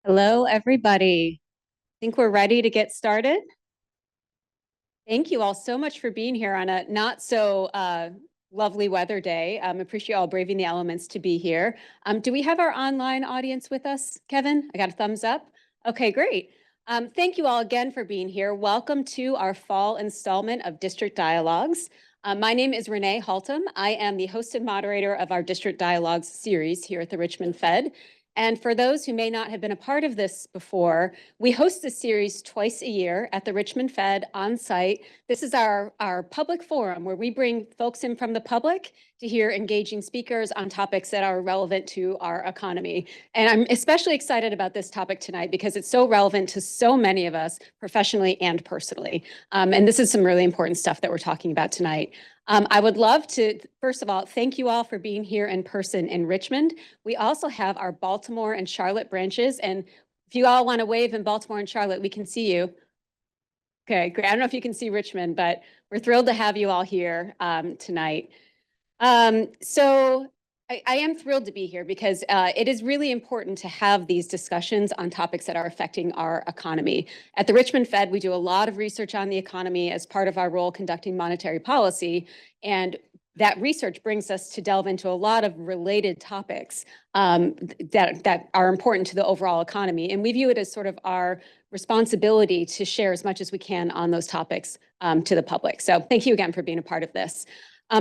Hello, everybody. Think we're ready to get started? Thank you all so much for being here on a not so lovely weather day. Appreciate you all braving the elements to be here. Do we have our online audience with us, Kevin? I got a thumbs up. Okay, great. Thank you all again for being here. Welcome to our fall installment of District Dialogues. My name is Renee Haltom. I am the host and moderator of our District Dialogues series here at the Richmond Fed. And for those who may not have been a part of this before, we host this series twice a year at the Richmond Fed on site. This is our public forum where we bring folks in from the public to hear engaging speakers on topics that are relevant to our economy. And I'm especially excited about this topic tonight because it's so relevant to so many of us professionally and personally. And this is some really important stuff that we're talking about tonight. I would love to, first of all, thank you all for being here in person in Richmond. We also have our Baltimore and Charlotte branches. And if you all want to wave in Baltimore and Charlotte, we can see you. Okay, great. I don't know if you can see Richmond, but we're thrilled to have you all here tonight. I am thrilled to be here because it is really important to have these discussions on topics that are affecting our economy. At the Richmond Fed, we do a lot of research on the economy as part of our role conducting monetary policy. And that research brings us to delve into a lot of related topics that are important to the overall economy. And we view it as sort of our responsibility to share as much as we can on those topics to the public. So thank you again for being a part of this.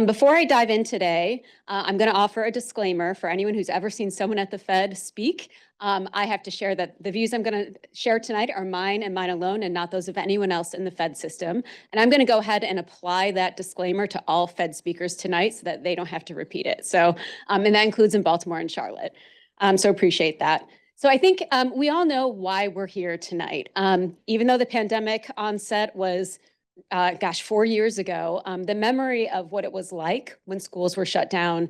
Before I dive in today, I'm going to offer a disclaimer for anyone who's ever seen someone at the Fed speak. I have to share that the views I'm going to share tonight are mine and mine alone and not those of anyone else in the Fed system. And I'm going to go ahead and apply that disclaimer to all Fed speakers tonight so that they don't have to repeat it. So, and that includes in Baltimore and Charlotte. So appreciate that. So I think we all know why we're here tonight. Even though the pandemic onset was 4 years ago, the memory of what it was like when schools were shut down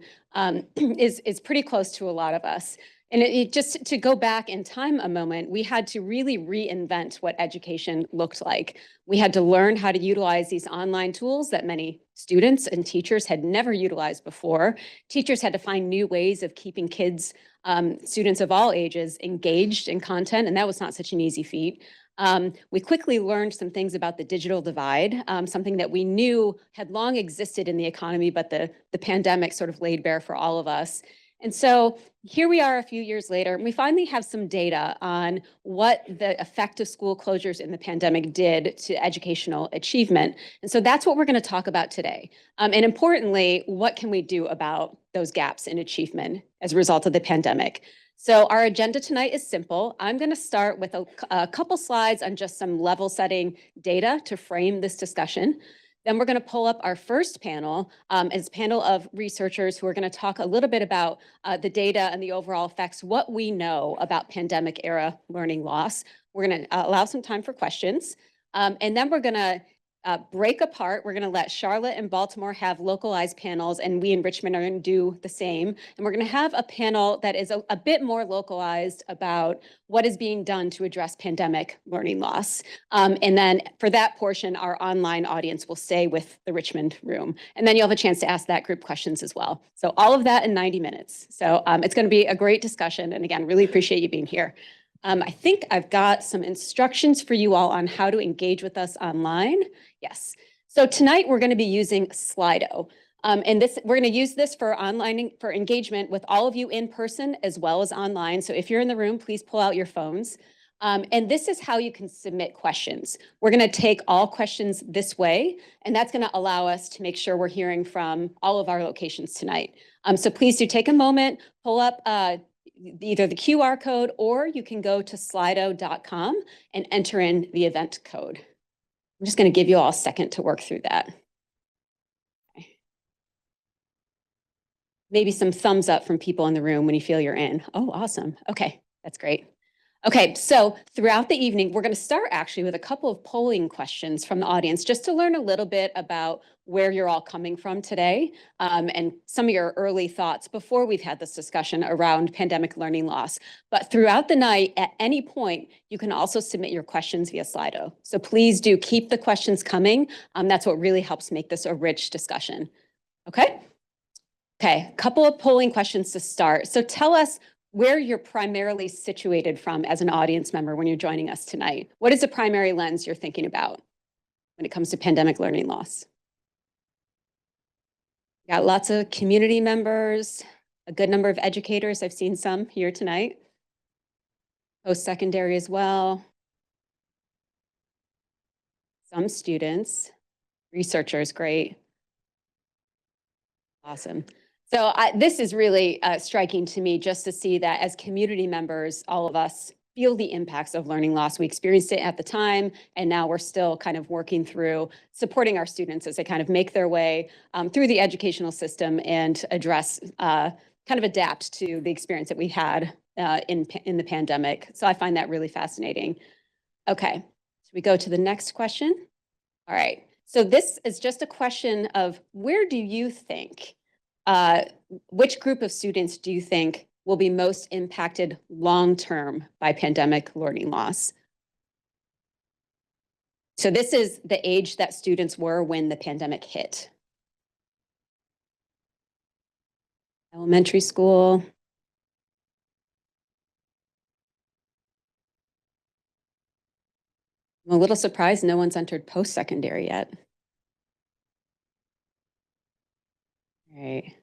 is pretty close to a lot of us. And just to go back in time a moment, we had to really reinvent what education looked like. We had to learn how to utilize these online tools that many students and teachers had never utilized before. Teachers had to find new ways of keeping kids, students of all ages, engaged in content, and that was not such an easy feat. We quickly learned some things about the digital divide, something that we knew had long existed in the economy, but the pandemic sort of laid bare for all of us. And so here we are a few years later, and we finally have some data on what the effect of school closures in the pandemic did to educational achievement. And so that's what we're going to talk about today. And importantly, what can we do about those gaps in achievement as a result of the pandemic? So our agenda tonight is simple. I'm going to start with a couple slides on just some level setting data to frame this discussion. Then we're going to pull up our first panel. It's a panel of researchers who are going to talk a little bit about the data and the overall effects, what we know about pandemic era learning loss. We're going to allow some time for questions. And then we're going to break apart. We're going to let Charlotte and Baltimore have localized panels, and we in Richmond are going to do the same. And we're going to have a panel that is a bit more localized about what is being done to address pandemic learning loss. And then for that portion, our online audience will stay with the Richmond room. And then you'll have a chance to ask that group questions as well. So all of that in 90 minutes. So it's going to be a great discussion. And again, really appreciate you being here. I think I've got some instructions for you all on how to engage with us online. Yes. So tonight we're going to be using Slido. And we're going to use this for engagement with all of you in person as well as online. So if you're in the room, please pull out your phones. And this is how you can submit questions. We're going to take all questions this way, and that's going to allow us to make sure we're hearing from all of our locations tonight. So please do take a moment, pull up either the QR code, or you can go to slido.com and enter in the event code. I'm just going to give you all a second to work through that. Okay. Maybe some thumbs up from people in the room when you feel you're in. Oh, awesome. Okay, that's great. Okay, so throughout the evening, we're going to start actually with a couple of polling questions from the audience just to learn a little bit about where you're all coming from today and some of your early thoughts before we've had this discussion around pandemic learning loss. But throughout the night, at any point, you can also submit your questions via Slido. So please do keep the questions coming. That's what really helps make this a rich discussion. Okay? Okay, a couple of polling questions to start. So tell us, where you're primarily situated from as an audience member when you're joining us tonight. What is the primary lens you're thinking about when it comes to pandemic learning loss? Got lots of community members, a good number of educators. I've seen some here tonight. Post-secondary as well. Some students, researchers, great. Awesome. So this is really striking to me just to see that as community members, all of us feel the impacts of learning loss. We experienced it at the time, and now we're still kind of working through supporting our students as they kind of make their way through the educational system and address, kind of adapt to the experience that we had in the pandemic. So I find that really fascinating. Okay, should we go to the next question? All right. So this is just a question of where do you think, which group of students do you think will be most impacted long-term by pandemic learning loss? So this is the age that students were when the pandemic hit. Elementary school. I'm a little surprised no one's entered post-secondary yet. All right.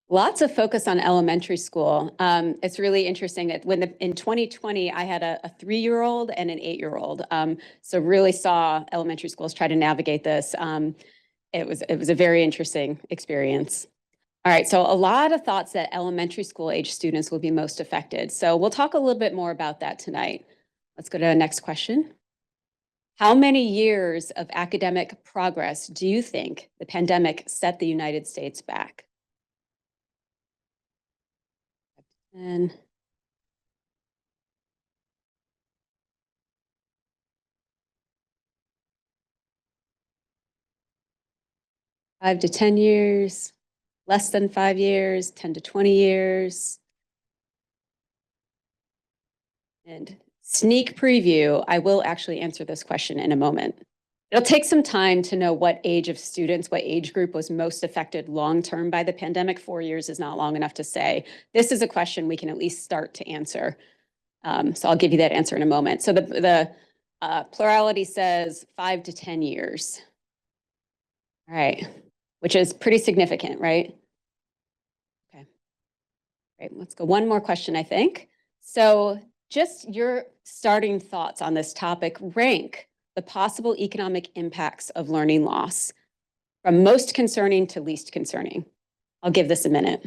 Lots of focus on elementary school. It's really interesting that in 2020, I had a 3-year-old and an 8-year-old. So really saw elementary schools try to navigate this. It was a very interesting experience. All right, so a lot of thoughts that elementary school age students will be most affected. So we'll talk a little bit more about that tonight. Let's go to the next question. How many years of academic progress do you think the pandemic set the United States back? And 5 to 10 years, less than 5 years, 10 to 20 years. And sneak preview, I will actually answer this question in a moment. It'll take some time to know what age of students, what age group was most affected long-term by the pandemic. 4 years is not long enough to say. This is a question we can at least start to answer. So I'll give you that answer in a moment. So the plurality says 5 to 10 years. All right, which is pretty significant, right? Okay. Great, let's go one more question, I think. So just your starting thoughts on this topic, rank the possible economic impacts of learning loss from most concerning to least concerning. I'll give this a minute.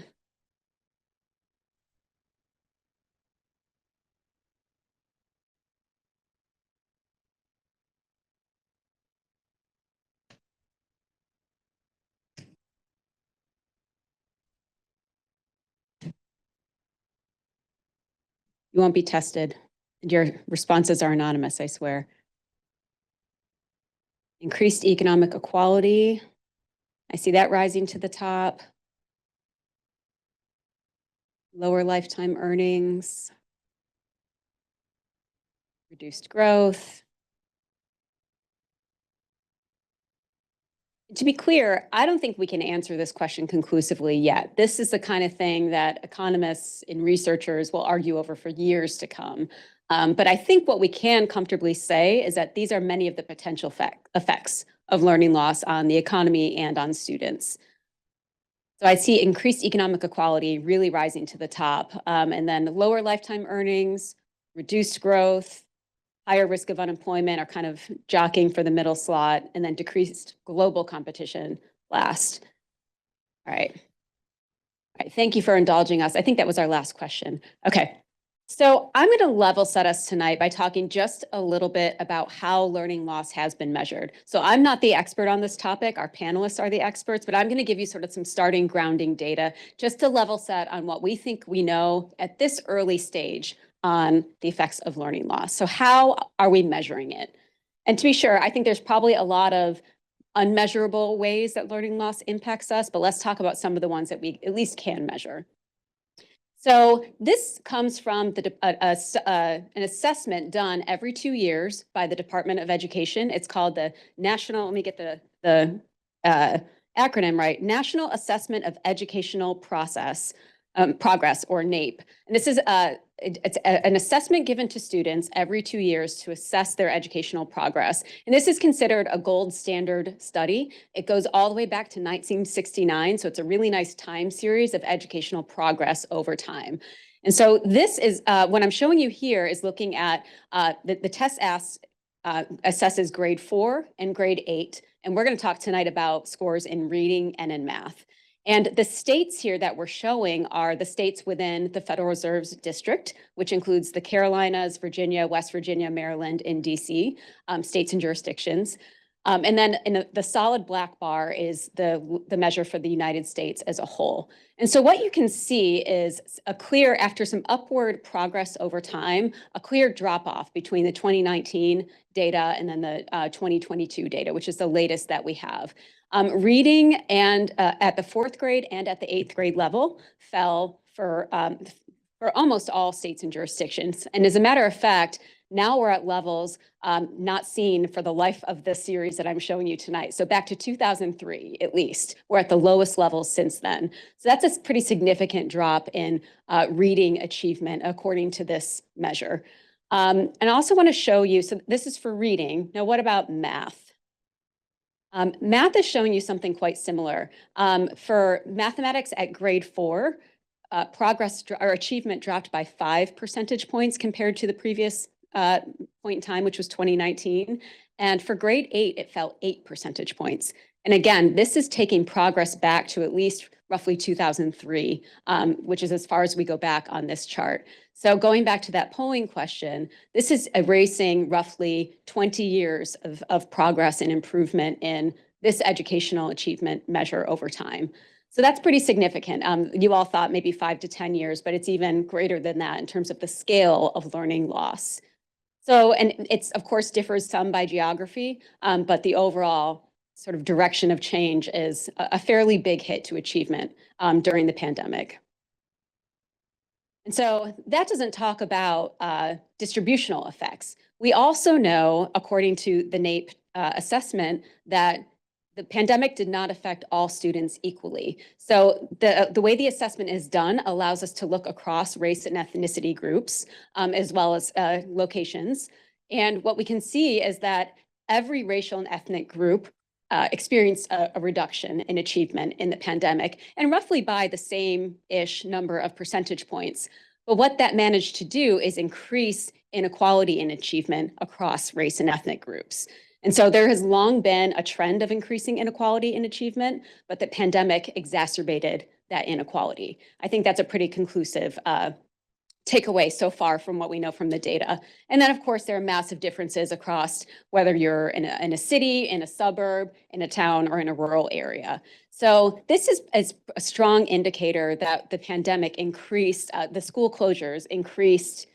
You won't be tested. Your responses are anonymous, I swear. Increased economic equality. I see that rising to the top. Lower lifetime earnings. Reduced growth. To be clear, I don't think we can answer this question conclusively yet. This is the kind of thing that economists and researchers will argue over for years to come. But I think what we can comfortably say is that these are many of the potential effects of learning loss on the economy and on students. So I see increased economic equality really rising to the top, and then lower lifetime earnings, reduced growth, higher risk of unemployment are kind of jockeying for the middle slot, and then decreased global competition last. All right. All right, thank you for indulging us. I think that was our last question. Okay, so I'm going to level set us tonight by talking just a little bit about how learning loss has been measured. So I'm not the expert on this topic. Our panelists are the experts, but I'm going to give you sort of some starting grounding data just to level set on what we think we know at this early stage on the effects of learning loss. So how are we measuring it? And to be sure, I think there's probably a lot of unmeasurable ways that learning loss impacts us, but let's talk about some of the ones that we at least can measure. So this comes from an assessment done every 2 years by the Department of Education. It's called the National, let me get the acronym right, National Assessment of Educational Process. progress, or NAEP. And this is an assessment given to students every 2 years to assess their educational progress. And this is considered a gold standard study. It goes all the way back to 1969. So it's a really nice time series of educational progress over time. And so this is what I'm showing you here is looking at the test assesses grade 4 and grade 8. And we're going to talk tonight about scores in reading and in math. And the states here that we're showing are the states within the Federal Reserve's district, which includes the Carolinas, Virginia, West Virginia, Maryland, and DC, states and jurisdictions. And then in the solid black bar is the measure for the United States as a whole. And so what you can see is after some upward progress over time, a clear drop off between the 2019 data and then the 2022 data, which is the latest that we have. Reading and at the 4th grade and at the 8th grade level fell for almost all states and jurisdictions. And as a matter of fact, now we're at levels not seen for the life of this series that I'm showing you tonight. So back to 2003, at least, we're at the lowest levels since then. So that's a pretty significant drop in reading achievement according to this measure. And I also want to show you, so this is for reading. Now, what about math? Math is showing you something quite similar. For mathematics at grade 4, progress or achievement dropped by 5 percentage points compared to the previous point in time, which was 2019. And for grade 8, it fell 8 percentage points. And again, this is taking progress back to at least roughly 2003, which is as far as we go back on this chart. So going back to that polling question, this is erasing roughly 20 years of progress and improvement in this educational achievement measure over time. So that's pretty significant. You all thought maybe 5 to 10 years, but it's even greater than that in terms of the scale of learning loss. So, and it's of course differs some by geography, but the overall sort of direction of change is a fairly big hit to achievement during the pandemic. And so that doesn't talk about distributional effects. We also know, according to the NAEP assessment, that the pandemic did not affect all students equally. So the way the assessment is done allows us to look across race and ethnicity groups, as well as locations. And what we can see is that every racial and ethnic group experienced a reduction in achievement in the pandemic, and roughly by the same-ish number of percentage points. But what that managed to do is increase inequality in achievement across race and ethnic groups. And so there has long been a trend of increasing inequality in achievement, but the pandemic exacerbated that inequality. I think that's a pretty conclusive takeaway so far from what we know from the data. And then, of course, there are massive differences across whether you're in a city, in a suburb, in a town, or in a rural area. So this is a strong indicator that the pandemic increased, the school closures increased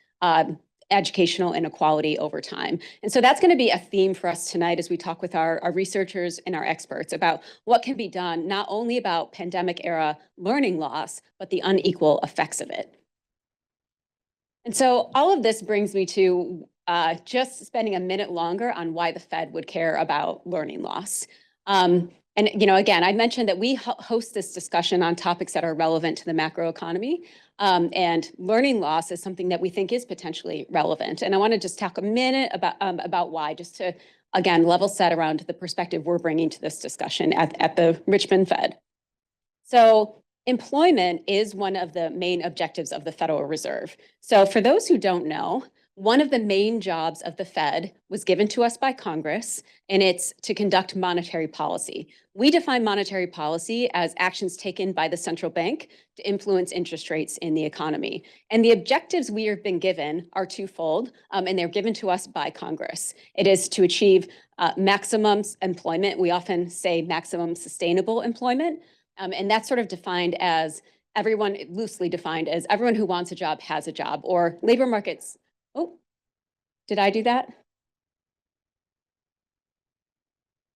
educational inequality over time. And so that's going to be a theme for us tonight as we talk with our researchers and our experts about what can be done, not only about pandemic era learning loss, but the unequal effects of it. And so all of this brings me to just spending a minute longer on why the Fed would care about learning loss. And, you know, again, I mentioned that we host this discussion on topics that are relevant to the macroeconomy. And learning loss is something that we think is potentially relevant. And I want to just talk a minute about why, just to, again, level set around the perspective we're bringing to this discussion at the Richmond Fed. So employment is one of the main objectives of the Federal Reserve. So for those who don't know, one of the main jobs of the Fed was given to us by Congress, and it's to conduct monetary policy. We define monetary policy as actions taken by the central bank to influence interest rates in the economy. And the objectives we have been given are twofold, and they're given to us by Congress. It is to achieve maximum employment. We often say maximum sustainable employment. And that's sort of defined as everyone, loosely defined as everyone who wants a job has a job, or labor markets. Oh, did I do that?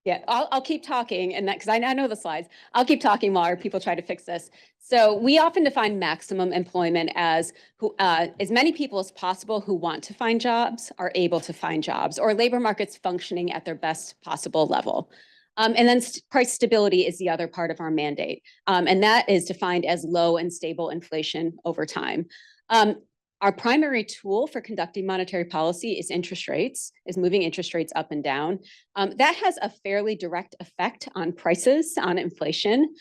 Yeah, I'll keep talking, and that because I know the slides. I'll keep talking while our people try to fix this. So we often define maximum employment as as many people as possible who want to find jobs are able to find jobs, or labor markets functioning at their best possible level. And then price stability is the other part of our mandate. And that is defined as low and stable inflation over time. Our primary tool for conducting monetary policy is interest rates, is moving interest rates up and down. That has a fairly direct effect on prices, on inflation.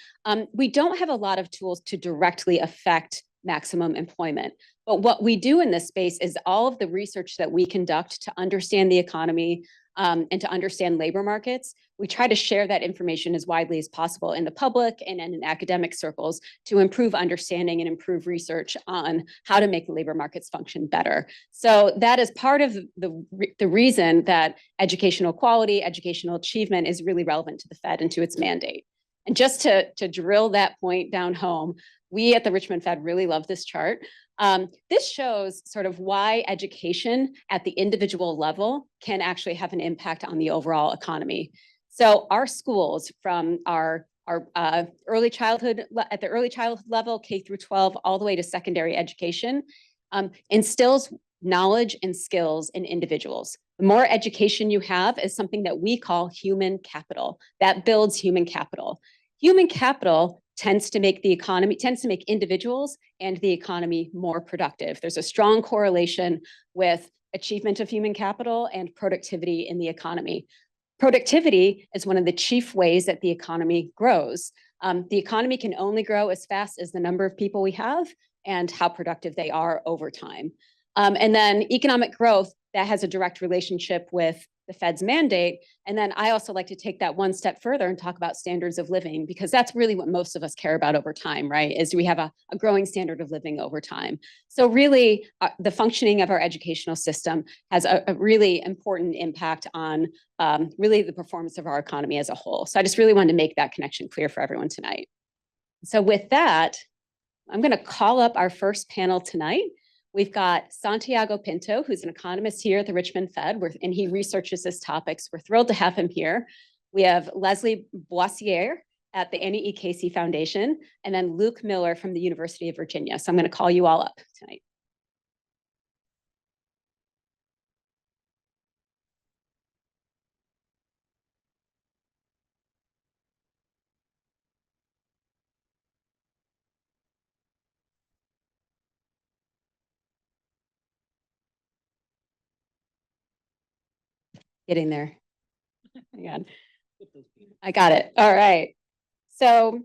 We don't have a lot of tools to directly affect maximum employment. But what we do in this space is all of the research that we conduct to understand the economy and to understand labor markets. We try to share that information as widely as possible in the public and in academic circles to improve understanding and improve research on how to make the labor markets function better. So that is part of the reason that educational quality, educational achievement is really relevant to the Fed and to its mandate. And just to drill that point down home, we at the Richmond Fed really love this chart. This shows sort of why education at the individual level can actually have an impact on the overall economy. So our schools, from our early childhood, at the early childhood level, K through 12, all the way to secondary education, instills knowledge and skills in individuals. The more education you have is something that we call human capital. That builds human capital. Human capital tends to make individuals and the economy more productive. There's a strong correlation with achievement of human capital and productivity in the economy. Productivity is one of the chief ways that the economy grows. The economy can only grow as fast as the number of people we have and how productive they are over time. And then economic growth, that has a direct relationship with the Fed's mandate. And then I also like to take that one step further and talk about standards of living, because that's really what most of us care about over time, right? Is we have a growing standard of living over time. So really, the functioning of our educational system has a really important impact on really the performance of our economy as a whole. So I just really wanted to make that connection clear for everyone tonight. So with that, I'm going to call up our first panel tonight. We've got Santiago Pinto, who's an economist here at the Richmond Fed, and he researches this topic. So we're thrilled to have him here. We have Leslie Boissiere at the Annie E. Casey Foundation, and then Luke Miller from the University of Virginia. So I'm going to call you all up tonight. Getting there. I got it. All right. So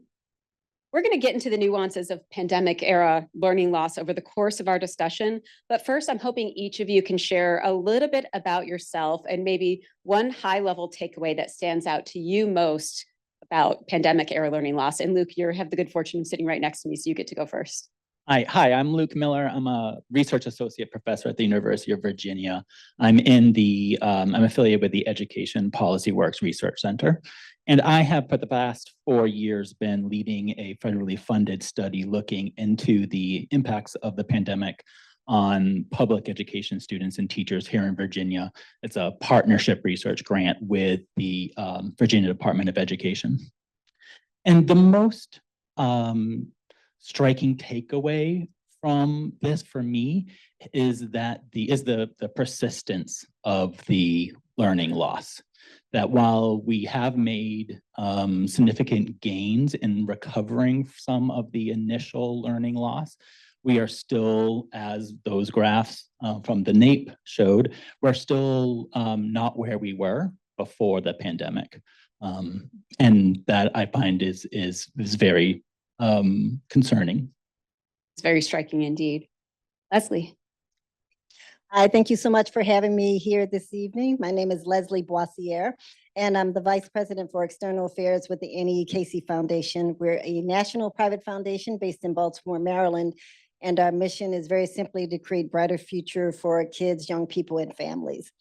we're going to get into the nuances of pandemic era learning loss over the course of our discussion. But first, I'm hoping each of you can share a little bit about yourself and maybe one high level takeaway that stands out to you most about pandemic era learning loss. And Luke, you have the good fortune of sitting right next to me, so you get to go first. Hi, I'm Luke Miller. I'm a research associate professor at the University of Virginia. I'm affiliated with the Education Policy Works Research Center. And I have, for the past 4 years, been leading a federally funded study looking into the impacts of the pandemic on public education students and teachers here in Virginia. It's a partnership research grant with the Virginia Department of Education. And the most striking takeaway from this for me is that the persistence of the learning loss. That while we have made significant gains in recovering some of the initial learning loss, we are still, as those graphs from the NAEP showed, we're still not where we were before the pandemic. And that I find is very concerning. It's very striking indeed. Leslie. Hi, thank you so much for having me here this evening. My name is Leslie Boissiere, and I'm the Vice President for External Affairs with the Annie E. Casey Foundation. We're a national private foundation based in Baltimore, Maryland, and our mission is very simply to create a brighter future for kids, young people, and families.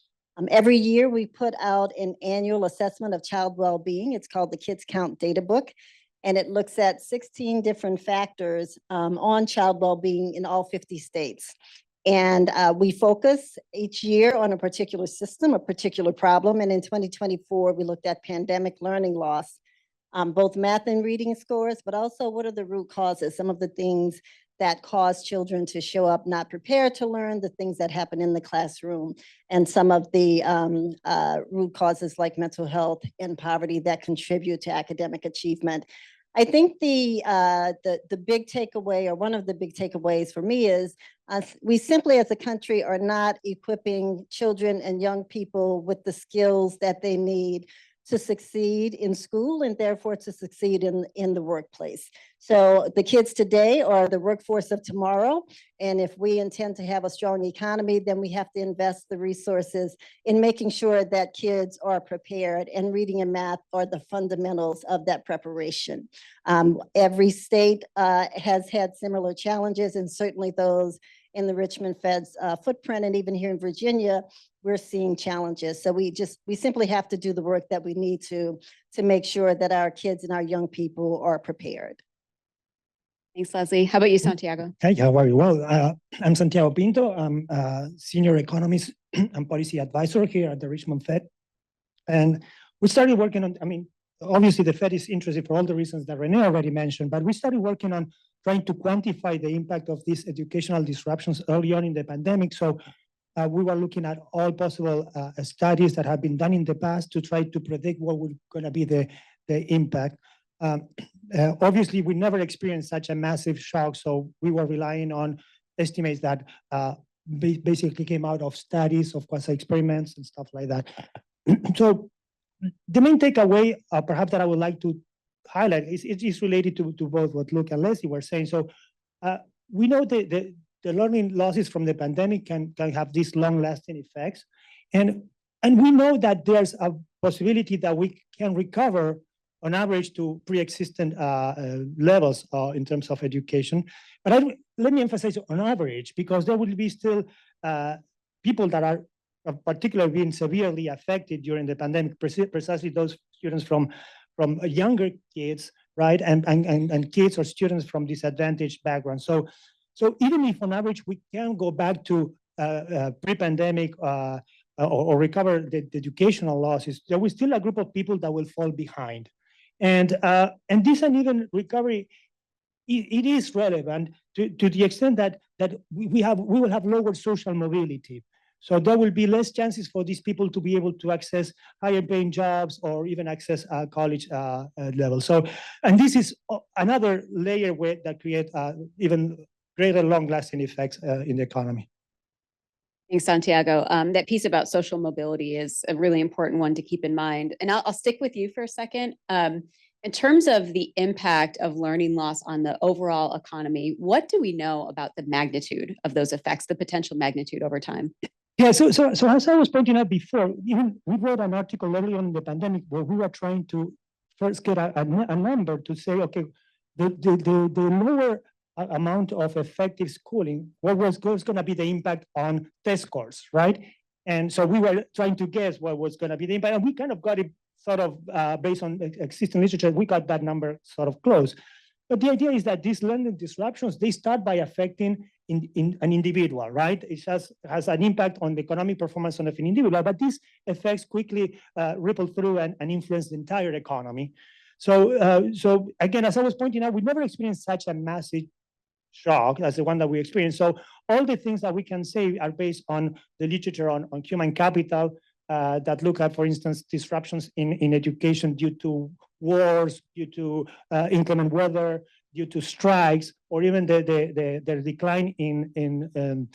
Every year, we put out an annual assessment of child well-being. It's called the Kids Count Data Book, and it looks at 16 different factors on child well-being in all 50 states. And we focus each year on a particular system, a particular problem. And in 2024, we looked at pandemic learning loss, both math and reading scores, but also what are the root causes, some of the things that cause children to show up not prepared to learn, the things that happen in the classroom, and some of the root causes like mental health and poverty that contribute to academic achievement. I think the big takeaway, or one of the big takeaways for me, is we simply as a country are not equipping children and young people with the skills that they need to succeed in school and therefore to succeed in the workplace. So the kids today are the workforce of tomorrow. And if we intend to have a strong economy, then we have to invest the resources in making sure that kids are prepared, and reading and math are the fundamentals of that preparation. Every state has had similar challenges, and certainly those in the Richmond Fed's footprint, and even here in Virginia, we're seeing challenges. So we simply have to do the work that we need to make sure that our kids and our young people are prepared. Thanks, Leslie. How about you, Santiago? Hi, how are you? Well, I'm Santiago Pinto. I'm a senior economist and policy advisor here at the Richmond Fed. And we started working on, obviously the Fed is interested for all the reasons that Renee already mentioned, but we started working on trying to quantify the impact of these educational disruptions early on in the pandemic. So we were looking at all possible studies that have been done in the past to try to predict what was going to be the impact. Obviously, we never experienced such a massive shock, so we were relying on estimates that basically came out of studies, of quasi-experiments and stuff like that. So the main takeaway, perhaps, that I would like to highlight is related to both what Luke and Leslie were saying. So we know the learning losses from the pandemic can have these long-lasting effects. And we know that there's a possibility that we can recover on average to pre-existent levels in terms of education. But let me emphasize on average, because there will be still people that are particularly being severely affected during the pandemic, precisely those students from younger kids, right? And kids or students from disadvantaged backgrounds. So even if on average we can go back to pre-pandemic or recover the educational losses, there will still a group of people that will fall behind. And this uneven recovery, it is relevant to the extent that we will have lower social mobility. So there will be less chances for these people to be able to access higher paying jobs or even access college level. So, and this is another layer that create even greater long-lasting effects in the economy. Thanks, Santiago. That piece about social mobility is a really important one to keep in mind. And I'll stick with you for a second. In terms of the impact of learning loss on the overall economy, what do we know about the magnitude of those effects, the potential magnitude over time? Yeah, so as I was pointing out before, even we wrote an article early on in the pandemic where we were trying to first get a number to say, okay, the lower amount of effective schooling, what was going to be the impact on test scores, right? And so we were trying to guess what was going to be the impact, and we kind of got it sort of based on existing literature, we got that number sort of close. But the idea is that these learning disruptions, they start by affecting in an individual, right? It has an impact on the economic performance of an individual, but these effects quickly ripple through and influence the entire economy. So again, as I was pointing out, we never experienced such a massive shock as the one that we experienced. So all the things that we can say are based on the literature on human capital that look at, for instance, disruptions in education due to wars, due to inclement weather, due to strikes, or even the decline in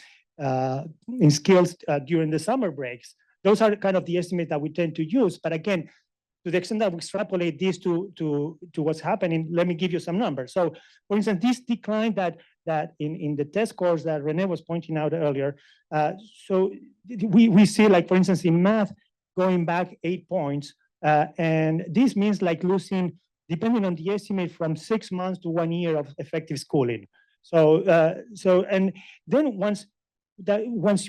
skills during the summer breaks. Those are kind of the estimates that we tend to use. But again, to the extent that we extrapolate this to what's happening, let me give you some numbers. So, for instance, this decline that in the test scores that Renee was pointing out earlier, so we see, like, for instance, in math, going back 8 points, and this means like losing, depending on the estimate, from 6 months to 1 year of effective schooling. So and then once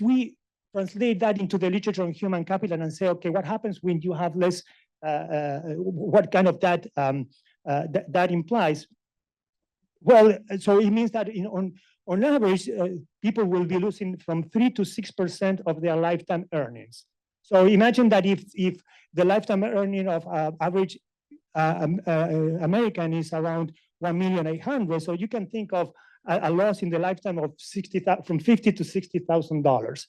we translate that into the literature on human capital and say, okay, what happens when you have less? What kind of that implies? Well, so it means that on average, people will be losing from 3 to 6% of their lifetime earnings. So imagine that if the lifetime earning of average American is around 1,800,000, so you can think of a loss in the lifetime of from $50,000 to $60,000.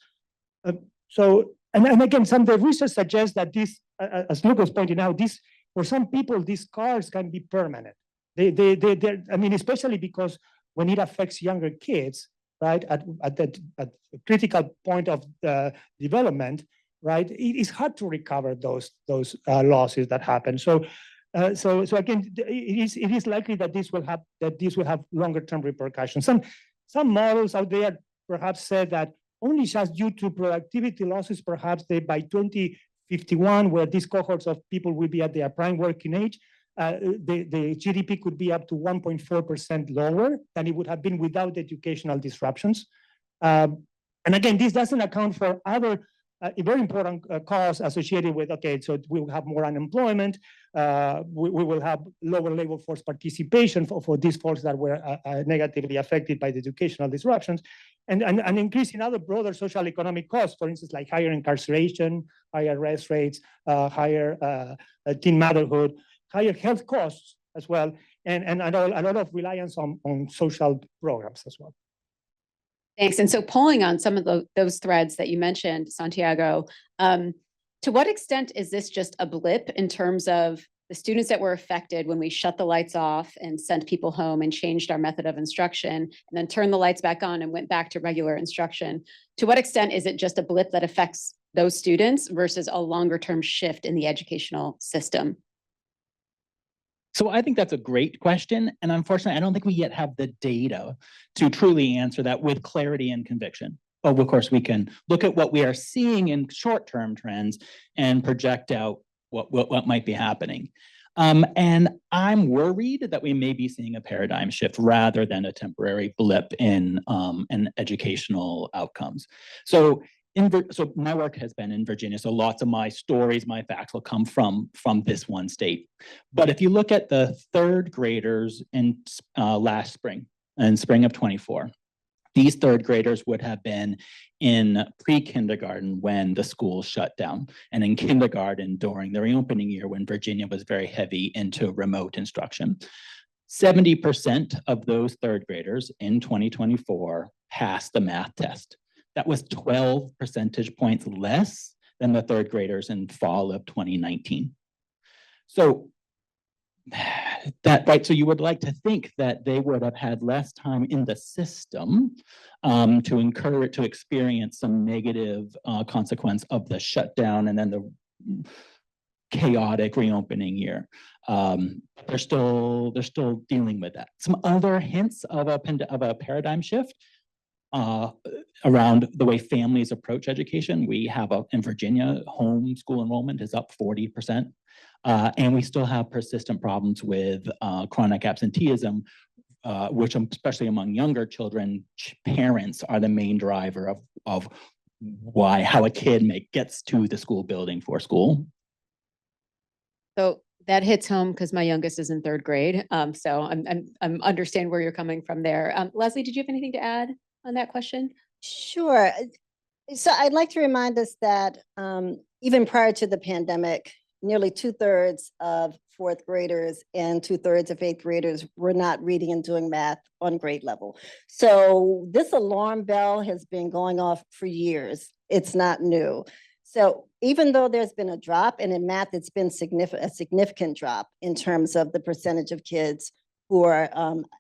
So, and again, some of the research suggests that this, as Lucas pointed out, this, for some people, these scars can be permanent. I mean, especially because when it affects younger kids, right, at a critical point of the development, right, it is hard to recover those losses that happen. So again, it is likely that this will have longer term repercussions. Some models out there perhaps said that only just due to productivity losses, perhaps by 2051, where these cohorts of people will be at their prime working age, the GDP could be up to 1.4% lower than it would have been without educational disruptions. And again, this doesn't account for other very important costs associated with, okay, so we will have more unemployment, we will have lower labor force participation for these folks that were negatively affected by the educational disruptions, and an increase in other broader social economic costs, for instance, like higher incarceration, higher arrest rates, higher teen motherhood, higher health costs as well, and a lot of reliance on social programs as well. Thanks. And so pulling on some of those threads that you mentioned, Santiago, to what extent is this just a blip in terms of the students that were affected when we shut the lights off and sent people home and changed our method of instruction and then turned the lights back on and went back to regular instruction? To what extent is it just a blip that affects those students versus a longer term shift in the educational system? So I think that's a great question. And unfortunately, I don't think we yet have the data to truly answer that with clarity and conviction. But of course, we can look at what we are seeing in short-term trends and project out what might be happening. And I'm worried that we may be seeing a paradigm shift rather than a temporary blip in educational outcomes. So my work has been in Virginia, so lots of my stories, my facts will come from this one state. But if you look at the third graders in last spring, in spring of 24, these third graders would have been in pre-kindergarten when the school shut down, and in kindergarten during the reopening year when Virginia was very heavy into remote instruction. 70% of those third graders in 2024 passed the math test. That was 12 percentage points less than the third graders in fall of 2019. So so you would like to think that they would have had less time in the system to experience some negative consequence of the shutdown and then the chaotic reopening year. They're still dealing with that. Some other hints of a paradigm shift around the way families approach education. We have in Virginia, homeschool enrollment is up 40%. And we still have persistent problems with chronic absenteeism, which especially among younger children, parents are the main driver of how a kid gets to the school building for school. So that hits home because my youngest is in third grade. So I'm understand where you're coming from there. Leslie, did you have anything to add on that question? Sure. So I'd like to remind us that even prior to the pandemic, nearly 2/3 of fourth graders and 2/3 of eighth graders were not reading and doing math on grade level. So this alarm bell has been going off for years. It's not new. So even though there's been a drop, and in math, it's been a significant drop in terms of the percentage of kids who are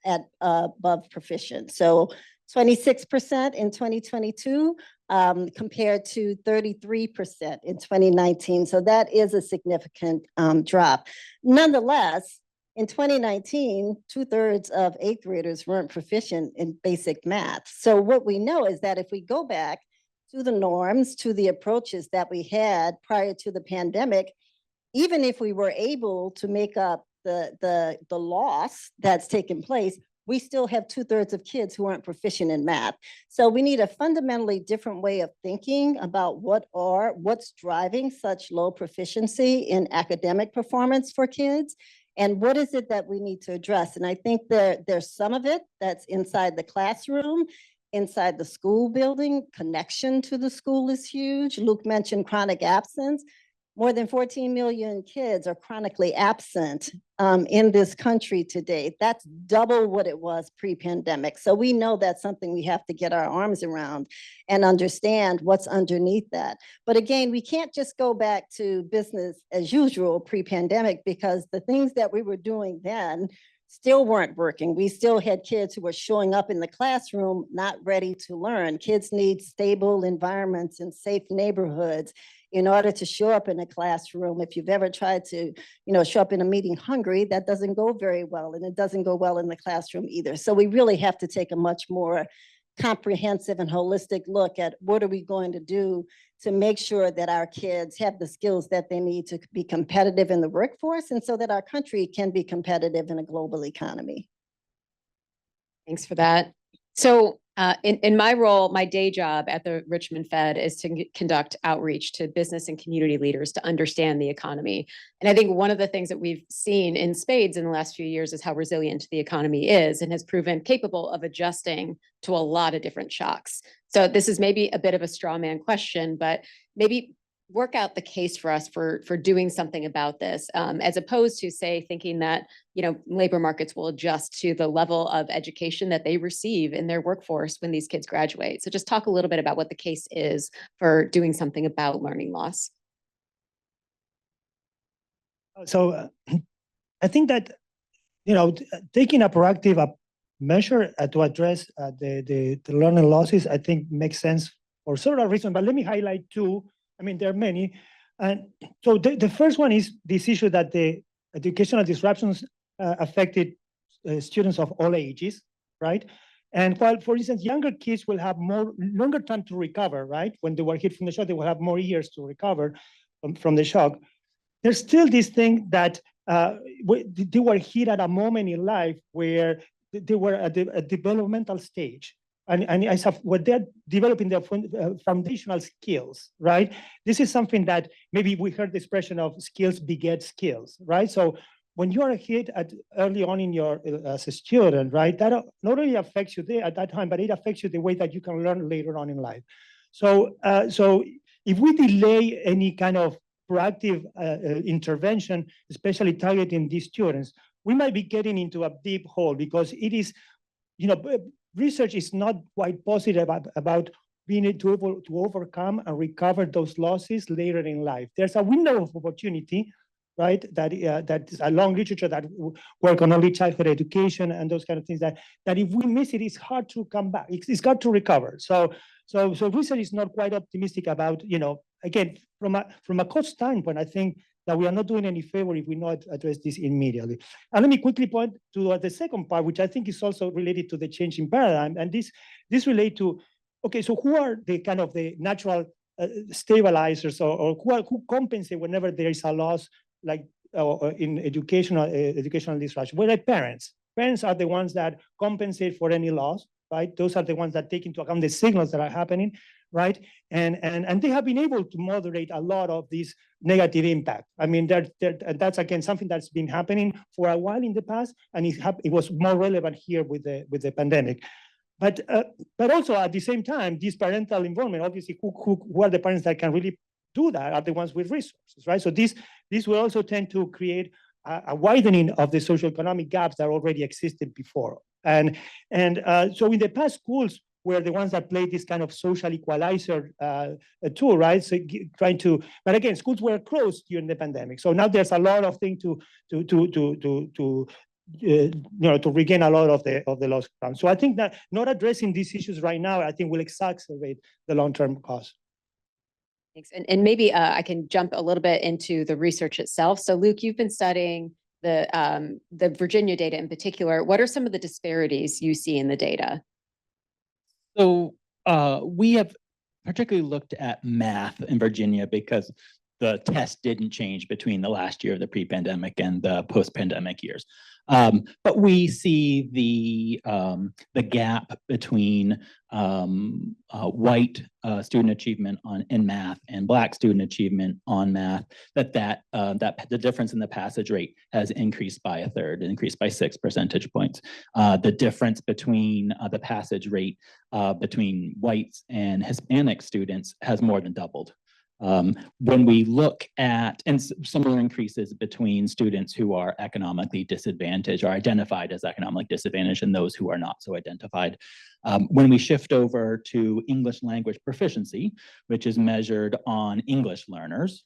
at above proficient. So 26% in 2022 compared to 33% in 2019. So that is a significant drop. Nonetheless, in 2019, 2/3 of eighth graders weren't proficient in basic math. So what we know is that if we go back to the norms, to the approaches that we had prior to the pandemic, even if we were able to make up the loss that's taken place, we still have 2/3 of kids who aren't proficient in math. So we need a fundamentally different way of thinking about what's driving such low proficiency in academic performance for kids, and what is it that we need to address. And I think there's some of it that's inside the classroom, inside the school building. Connection to the school is huge. Luke mentioned chronic absence. More than 14 million kids are chronically absent in this country today. That's double what it was pre-pandemic. So we know that's something we have to get our arms around and understand what's underneath that. But again, we can't just go back to business as usual pre-pandemic, because the things that we were doing then still weren't working. We still had kids who were showing up in the classroom not ready to learn. Kids need stable environments and safe neighborhoods in order to show up in a classroom. If you've ever tried to, show up in a meeting hungry, that doesn't go very well, and it doesn't go well in the classroom either. So we really have to take a much more comprehensive and holistic look at what are we going to do to make sure that our kids have the skills that they need to be competitive in the workforce, and so that our country can be competitive in a global economy. Thanks for that. So in my role, my day job at the Richmond Fed is to conduct outreach to business and community leaders to understand the economy. And I think one of the things that we've seen in spades in the last few years is how resilient the economy is and has proven capable of adjusting to a lot of different shocks. So this is maybe a bit of a straw man question, but maybe work out the case for us for doing something about this, as opposed to, say, thinking that labor markets will adjust to the level of education that they receive in their workforce when these kids graduate. So just talk a little bit about what the case is for doing something about learning loss. So I think that, taking a proactive measure to address the learning losses, I think makes sense for several reasons, but let me highlight two. I mean, there are many. And so the first one is this issue that the educational disruptions affected students of all ages, right? And while, for instance, younger kids will have longer time to recover, right? When they were hit from the shock, they will have more years to recover from the shock. There's still this thing that they were hit at a moment in life where they were at a developmental stage. And as when they're developing their foundational skills, right? This is something that maybe we heard the expression of skills beget skills, right? So when you are hit early on in your as a student, right, that not only affects you there at that time, but it affects you the way that you can learn later on in life. So so if we delay any kind of proactive intervention, especially targeting these students, we might be getting into a deep hole, because it is, research is not quite positive about being able to overcome and recover those losses later in life. There's a window of opportunity, right? That is a long literature that work on early childhood education and those kind of things that if we miss it, it's hard to come back. It's got to recover. So research is not quite optimistic about, again, from a cost standpoint, I think that we are not doing any favor if we not address this immediately. And let me quickly point to the second part, which I think is also related to the change in paradigm. And this relate to, okay, so who are the kind of the natural stabilizers or who compensate whenever there is a loss, like in educational disruption? Well, like parents. Parents are the ones that compensate for any loss, right? Those are the ones that take into account the signals that are happening, right? And they have been able to moderate a lot of this negative impact. I mean, that's again something that's been happening for a while in the past, and it was more relevant here with the pandemic. But also at the same time, this parental involvement, obviously, who are the parents that can really do that are the ones with resources, right? So this will also tend to create a widening of the socioeconomic gaps that already existed before. And so in the past, schools were the ones that played this kind of social equalizer tool, right? So but again, schools were closed during the pandemic. So now there's a lot of things to regain a lot of the lost ground. So I think that not addressing these issues right now, I think will exacerbate the long-term cost. Thanks. And maybe I can jump a little bit into the research itself. So Luke, you've been studying the Virginia data in particular. What are some of the disparities you see in the data? So we have particularly looked at math in Virginia because the test didn't change between the last year of the pre-pandemic and the post-pandemic years. But we see the gap between white student achievement in math and Black student achievement on math, that the difference in the passage rate has increased by a third, increased by 6 percentage points. The difference between the passage rate between whites and Hispanic students has more than doubled. When we look at, and similar increases between students who are economically disadvantaged or identified as economically disadvantaged and those who are not so identified. When we shift over to English language proficiency, which is measured on English learners,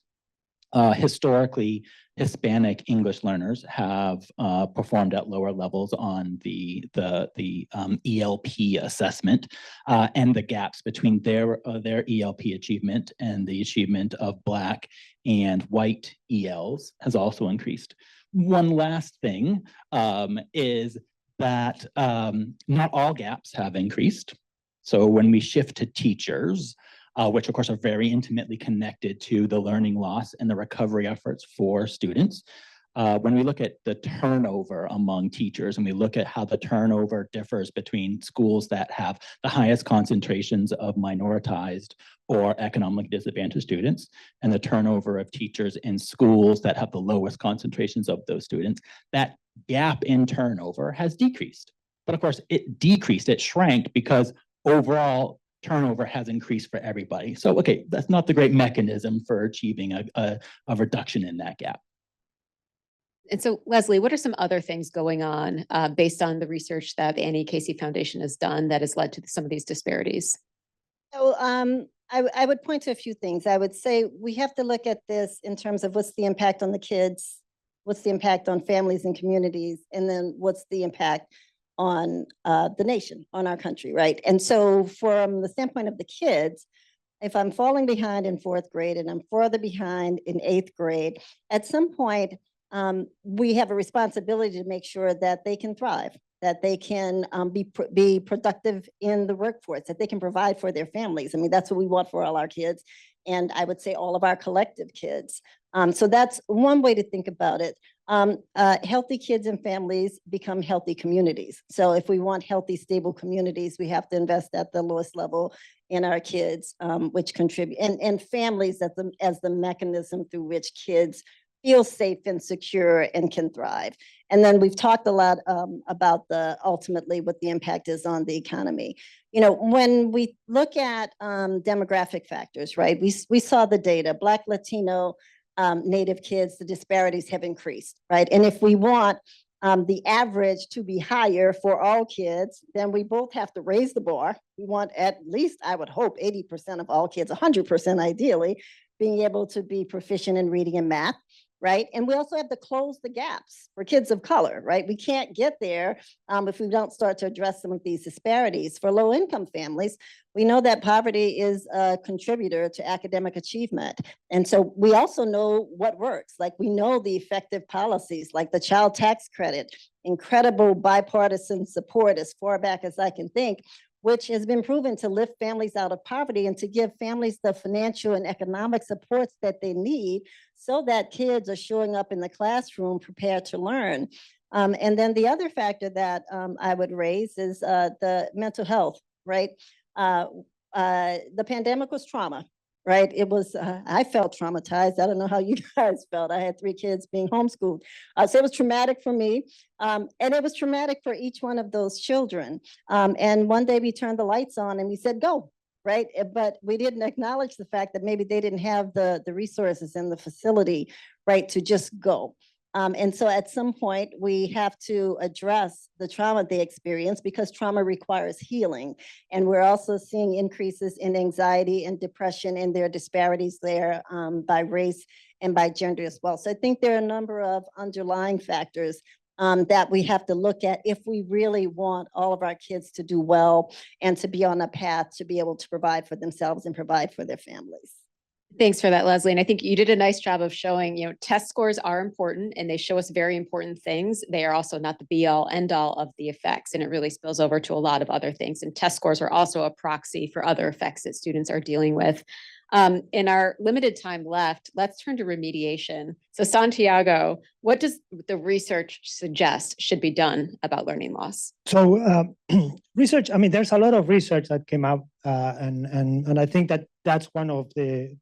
historically, Hispanic English learners have performed at lower levels on the ELP assessment, and the gaps between their ELP achievement and the achievement of Black and white ELs has also increased. One last thing is that not all gaps have increased. So when we shift to teachers, which of course are very intimately connected to the learning loss and the recovery efforts for students. When we look at the turnover among teachers and we look at how the turnover differs between schools that have the highest concentrations of minoritized or economically disadvantaged students and the turnover of teachers in schools that have the lowest concentrations of those students, that gap in turnover has decreased. But of course, it decreased, it shrank because overall turnover has increased for everybody. So, okay, that's not the great mechanism for achieving a reduction in that gap. And so, Leslie, what are some other things going on based on the research that the Annie Casey Foundation has done that has led to some of these disparities? So I would point to a few things. I would say we have to look at this in terms of what's the impact on the kids, what's the impact on families and communities, and then what's the impact on the nation, on our country, right? And so from the standpoint of the kids, if I'm falling behind in 4th grade and I'm further behind in 8th grade, at some point, we have a responsibility to make sure that they can thrive, that they can be productive in the workforce, that they can provide for their families. I mean, that's what we want for all our kids. And I would say all of our collective kids. So that's one way to think about it. Healthy kids and families become healthy communities. So if we want healthy, stable communities, we have to invest at the lowest level in our kids, which contribute, and families as the mechanism through which kids feel safe and secure and can thrive. And then we've talked a lot about ultimately what the impact is on the economy. You know, when we look at demographic factors, right? We saw the data, Black, Latino, Native kids, the disparities have increased, right? And if we want the average to be higher for all kids, then we both have to raise the bar. We want at least, I would hope, 80% of all kids, 100% ideally, being able to be proficient in reading and math, right? And we also have to close the gaps for kids of color, right? We can't get there if we don't start to address some of these disparities. For low-income families, we know that poverty is a contributor to academic achievement. And so we also know what works. Like we know the effective policies, like the child tax credit, incredible bipartisan support as far back as I can think, which has been proven to lift families out of poverty and to give families the financial and economic supports that they need so that kids are showing up in the classroom prepared to learn. And then the other factor that I would raise is the mental health, right? The pandemic was trauma, right? It was, I felt traumatized. I don't know how you guys felt. I had 3 kids being homeschooled. So it was traumatic for me. And it was traumatic for each one of those children. And one day we turned the lights on and we said, go, right? But we didn't acknowledge the fact that maybe they didn't have the resources and the facility, right, to just go. And so at some point, we have to address the trauma they experience because trauma requires healing. And we're also seeing increases in anxiety and depression and there are disparities there by race and by gender as well. So I think there are a number of underlying factors that we have to look at if we really want all of our kids to do well and to be on a path to be able to provide for themselves and provide for their families. Thanks for that, Leslie. And I think you did a nice job of showing, you know, test scores are important and they show us very important things. They are also not the be all end all of the effects. And it really spills over to a lot of other things. And test scores are also a proxy for other effects that students are dealing with. In our limited time left, let's turn to remediation. So Santiago, what does the research suggest should be done about learning loss? So research, I mean, there's a lot of research that came out and I think that that's one of the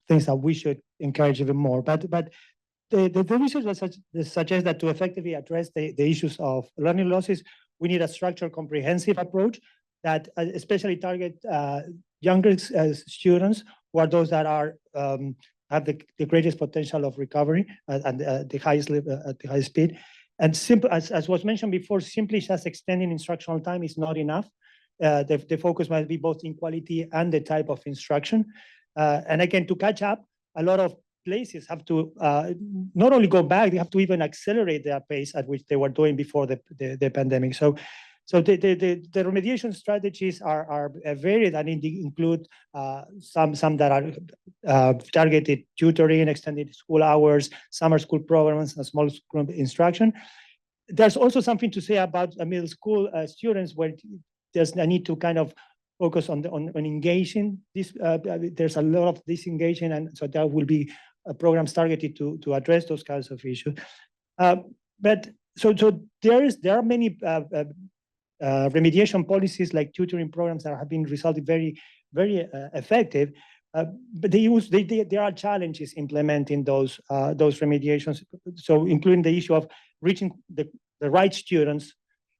things that we should encourage even more. But the research that suggests that to effectively address the issues of learning losses, we need a structured, comprehensive approach that especially target younger students who are those that are have the greatest potential of recovery and the highest at the highest speed. And simple, as was mentioned before, simply just extending instructional time is not enough. The focus must be both in quality and the type of instruction. And again, to catch up, a lot of places have to not only go back, they have to even accelerate their pace at which they were doing before the pandemic. So the remediation strategies are varied and include some that are targeted tutoring, extended school hours, summer school programs, and small group instruction. There's also something to say about middle school students where there's a need to kind of focus on engaging this. There's a lot of disengaging, and so there will be programs targeted to address those kinds of issues. But so there are many remediation policies like tutoring programs that have been resulted very effective. But there are challenges implementing those remediations. So including the issue of reaching the right students.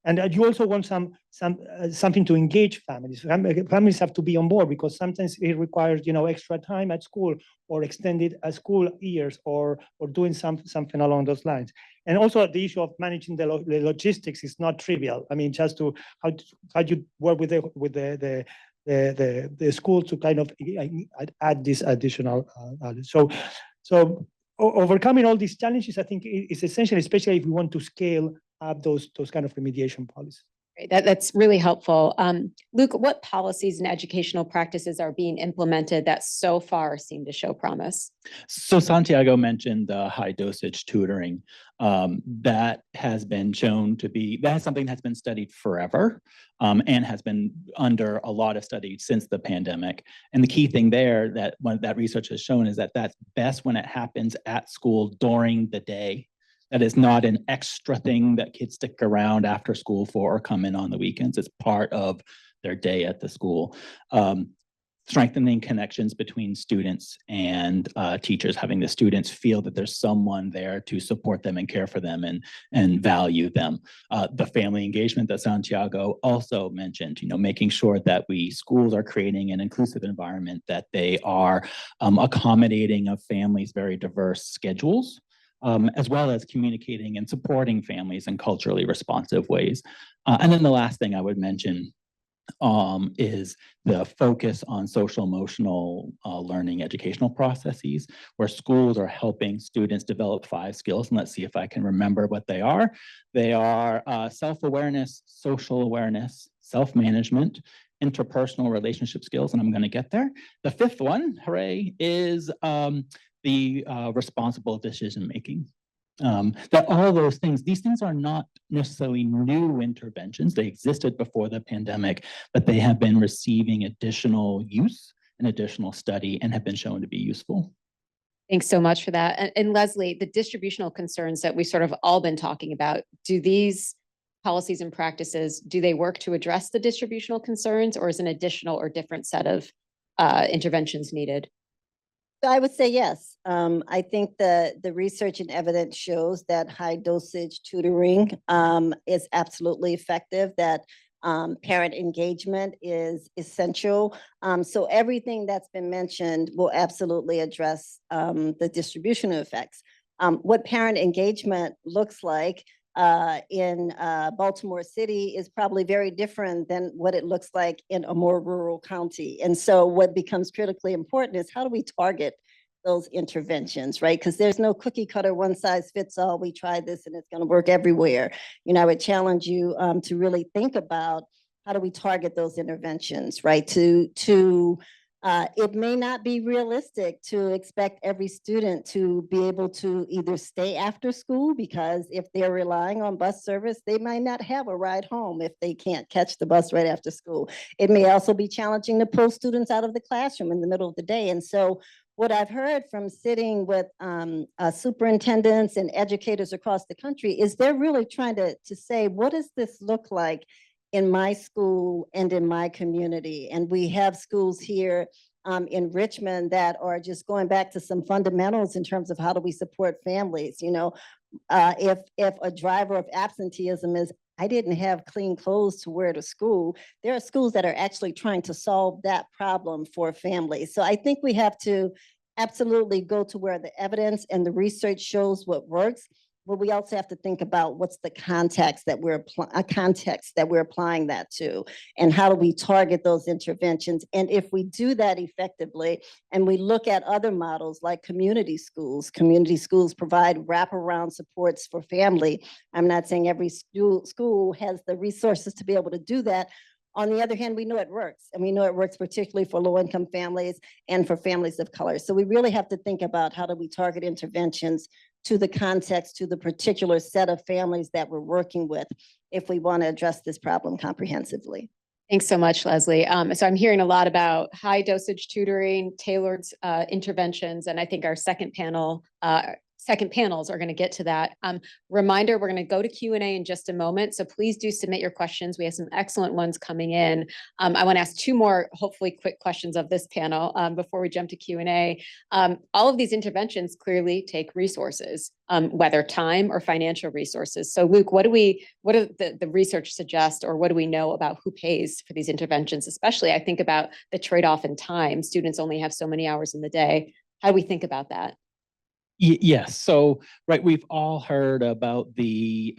And you also want something to engage families. Families have to be on board because sometimes it requires extra time at school or extended school years or doing something along those lines. And also the issue of managing the logistics is not trivial. I mean, just to how you work with the school to kind of add this additional. So overcoming all these challenges, I think, is essential, especially if we want to scale up those kind of remediation policies. Great. That's really helpful. Luke, what policies and educational practices are being implemented that so far seem to show promise? So Santiago mentioned the high dosage tutoring. That has been shown to be, that's something that's been studied forever and has been under a lot of study since the pandemic. And the key thing there that research has shown is that that's best when it happens at school during the day. That is not an extra thing that kids stick around after school for or come in on the weekends. It's part of their day at the school. Strengthening connections between students and teachers, having the students feel that there's someone there to support them and care for them and value them. The family engagement that Santiago also mentioned, making sure that schools are creating an inclusive environment, that they are accommodating of families' very diverse schedules. As well as communicating and supporting families in culturally responsive ways. And then the last thing I would mention is the focus on social emotional learning educational processes, where schools are helping students develop 5 skills. And let's see if I can remember what they are. They are self-awareness, social awareness, self-management, interpersonal relationship skills, and I'm going to get there. The 5th one, hooray, is the responsible decision-making. That all those things, these things are not necessarily new interventions. They existed before the pandemic, but they have been receiving additional use and additional study and have been shown to be useful. Thanks so much for that. And Leslie, the distributional concerns that we sort of all been talking about, do these policies and practices, do they work to address the distributional concerns, or is an additional or different set of interventions needed? I would say yes. I think the research and evidence shows that high dosage tutoring is absolutely effective, that parent engagement is essential. So everything that's been mentioned will absolutely address the distributional effects. What parent engagement looks like in Baltimore City is probably very different than what it looks like in a more rural county. And so what becomes critically important is how do we target those interventions, right? Because there's no cookie cutter, one size fits all. We tried this and it's going to work everywhere. I would challenge you to really think about how do we target those interventions, right? It may not be realistic to expect every student to be able to either stay after school, because if they're relying on bus service, they might not have a ride home if they can't catch the bus right after school. It may also be challenging to pull students out of the classroom in the middle of the day. And so what I've heard from sitting with superintendents and educators across the country is they're really trying to say, what does this look like in my school and in my community? And we have schools here in Richmond that are just going back to some fundamentals in terms of how do we support families. If a driver of absenteeism is I didn't have clean clothes to wear to school. There are schools that are actually trying to solve that problem for families. So I think we have to absolutely go to where the evidence and the research shows what works. But we also have to think about what's the context that we're applying that to, and how do we target those interventions? And if we do that effectively, and we look at other models like community schools provide wraparound supports for family. I'm not saying every school has the resources to be able to do that. On the other hand, we know it works, and we know it works particularly for low-income families and for families of color. So we really have to think about how do we target interventions to the context, to the particular set of families that we're working with, if we want to address this problem comprehensively. Thanks so much, Leslie. So I'm hearing a lot about high dosage tutoring, tailored interventions, and I think our second panels are going to get to that. Reminder, we're going to go to Q&A in just a moment, so please do submit your questions. We have some excellent ones coming in. I want to ask two more, hopefully quick questions of this panel before we jump to Q&A. All of these interventions clearly take resources, whether time or financial resources. So Luke, what do the research suggest, or what do we know about who pays for these interventions? Especially, I think about the trade-off in time. Students only have so many hours in the day. How do we think about that? Yes. So, right, we've all heard about the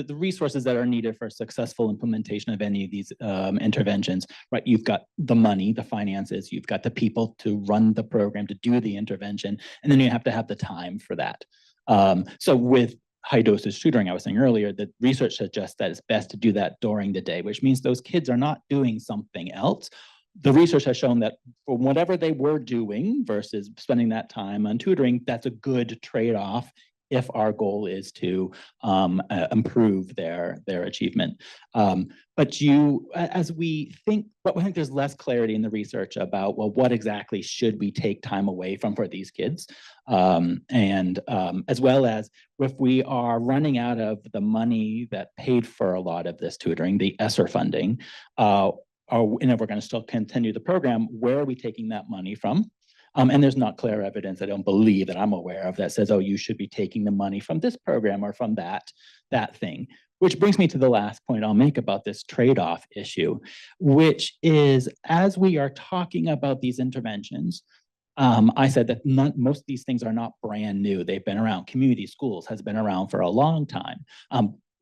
resources that are needed for successful implementation of any of these interventions, right? You've got the money, the finances, you've got the people to run the program, to do the intervention, and then you have to have the time for that. So with high dosage tutoring, I was saying earlier, that research suggests that it's best to do that during the day, which means those kids are not doing something else. The research has shown that for whatever they were doing versus spending that time on tutoring, that's a good trade-off if our goal is to improve their achievement. But as we think, I think there's less clarity in the research about, well, what exactly should we take time away from for these kids? As well as if we are running out of the money that paid for a lot of this tutoring, the ESSER funding, and if we're going to still continue the program, where are we taking that money from? And there's not clear evidence, I don't believe, that I'm aware of, that says, oh, you should be taking the money from this program or from that thing. Which brings me to the last point I'll make about this trade-off issue, which is, as we are talking about these interventions, I said that most of these things are not brand new. They've been around. Community schools has been around for a long time.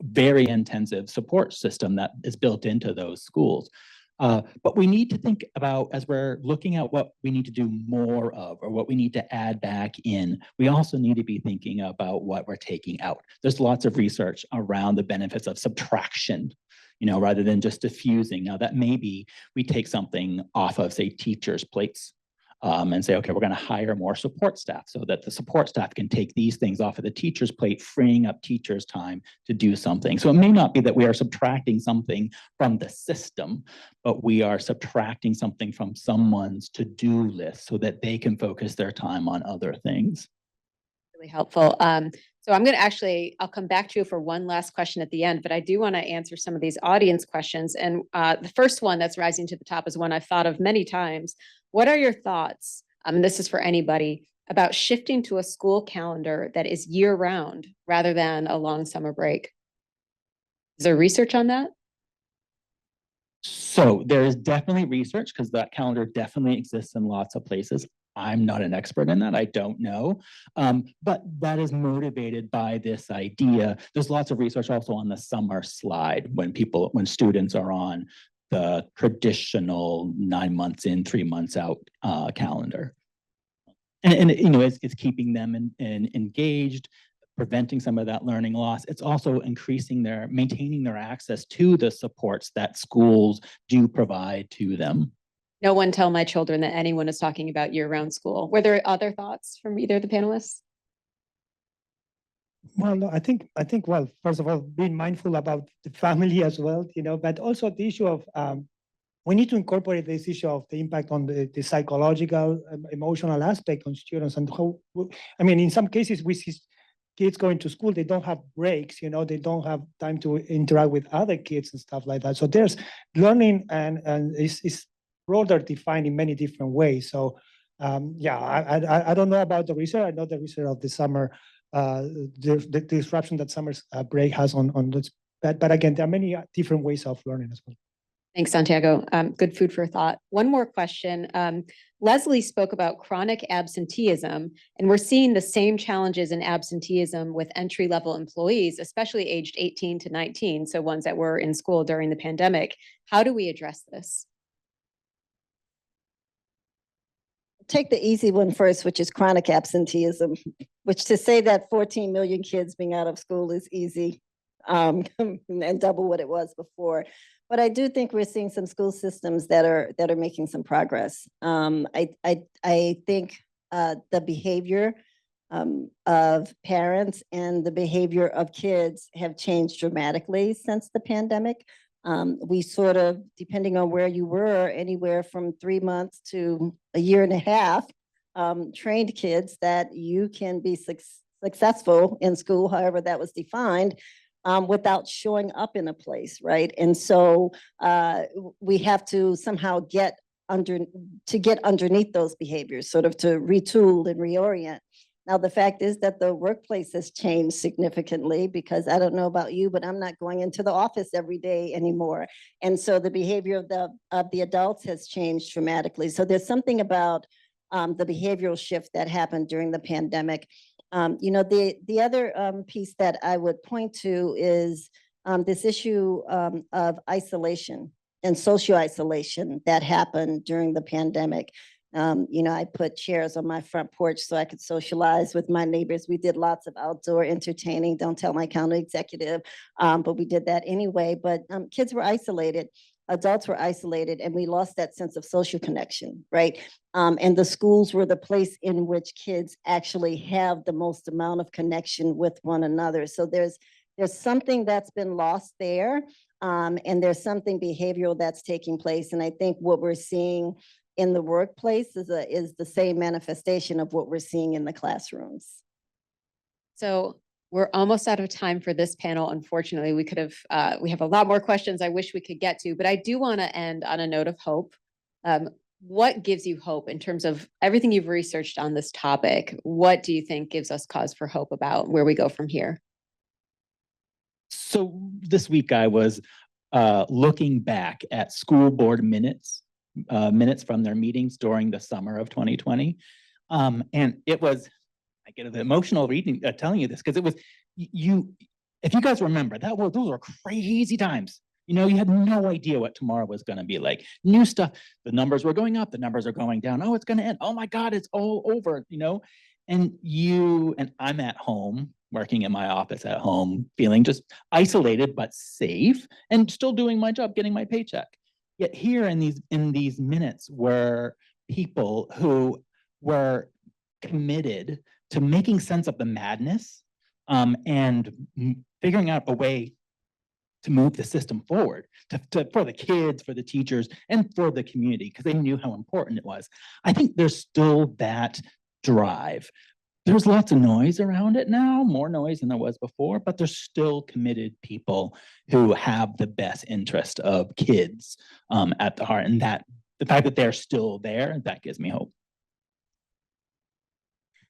Very intensive support system that is built into those schools. But we need to think about, as we're looking at what we need to do more of, or what we need to add back in, we also need to be thinking about what we're taking out. There's lots of research around the benefits of subtraction, rather than just diffusing. Now, that maybe we take something off of, say, teachers' plates, and say, okay, we're going to hire more support staff so that the support staff can take these things off of the teacher's plate, freeing up teachers' time to do something. So it may not be that we are subtracting something from the system, but we are subtracting something from someone's to-do list so that they can focus their time on other things. Really helpful. So I'm going to I'll come back to you for one last question at the end, but I do want to answer some of these audience questions. And the first one that's rising to the top is one I've thought of many times. What are your thoughts, and this is for anybody, about shifting to a school calendar that is year-round rather than a long summer break? Is there research on that? So there is definitely research, because that calendar definitely exists in lots of places. I'm not an expert in that, I don't know. But that is motivated by this idea. There's lots of research also on the summer slide when students are on the traditional 9 months in, 3 months out calendar. And it's keeping them engaged, preventing some of that learning loss. It's also maintaining their access to the supports that schools do provide to them. No one tell my children that anyone is talking about year-round school. Were there other thoughts from either of the panelists? Well, no, I think, well, first of all, being mindful about the family as well, but also the issue of, we need to incorporate this issue of the impact on the psychological, emotional aspect on students, and how, in some cases we see kids going to school, they don't have breaks, they don't have time to interact with other kids and stuff like that. So there's learning and is broader defined in many different ways. So I don't know about the research. I know the research of the summer, the disruption that summer break has on the But again, there are many different ways of learning as well. Thanks, Santiago. Good food for thought. One more question. Leslie spoke about chronic absenteeism, and we're seeing the same challenges in absenteeism with entry-level employees, especially aged 18 to 19, so ones that were in school during the pandemic. How do we address this? Take the easy one first, which is chronic absenteeism, which to say that 14 million kids being out of school is easy, and double what it was before. But I do think we're seeing some school systems that are making some progress. I think the behavior of parents and the behavior of kids have changed dramatically since the pandemic. We sort of, depending on where you were, anywhere from 3 months to a year and a half, trained kids that you can be successful in school, however that was defined, without showing up in a place, right? And so we have to somehow get underneath those behaviors, sort of to retool and reorient. Now, the fact is that the workplace has changed significantly, because I don't know about you, but I'm not going into the office every day anymore. And so the behavior of the adults has changed dramatically. So there's something about the behavioral shift that happened during the pandemic. You know, the other piece that I would point to is this issue of isolation and social isolation that happened during the pandemic. You know, I put chairs on my front porch so I could socialize with my neighbors. We did lots of outdoor entertaining. Don't tell my county executive, but we did that anyway. But kids were isolated, adults were isolated, and we lost that sense of social connection, right? And the schools were the place in which kids actually have the most amount of connection with one another. So there's something that's been lost there, and there's something behavioral that's taking place. And I think what we're seeing in the workplace is the same manifestation of what we're seeing in the classrooms. So we're almost out of time for this panel. Unfortunately, we have a lot more questions I wish we could get to, but I do want to end on a note of hope. What gives you hope in terms of everything you've researched on this topic? What do you think gives us cause for hope about where we go from here? So this week I was looking back at school board minutes from their meetings during the summer of 2020. And it was, I get a bit emotional reading, telling you this, because it was, if you guys remember, those were crazy times. You know, you had no idea what tomorrow was going to be like. New stuff, the numbers were going up, the numbers are going down. Oh, it's going to end. Oh my God, it's all over, you know? And I'm at home, working in my office at home, feeling just isolated, but safe, and still doing my job, getting my paycheck. Yet here in these minutes were people who were committed to making sense of the madness, and figuring out a way to move the system forward for the kids, for the teachers, and for the community, because they knew how important it was. I think there's still that drive. There's lots of noise around it now, more noise than there was before, but there's still committed people who have the best interest of kids at the heart. And that the fact that they're still there, that gives me hope.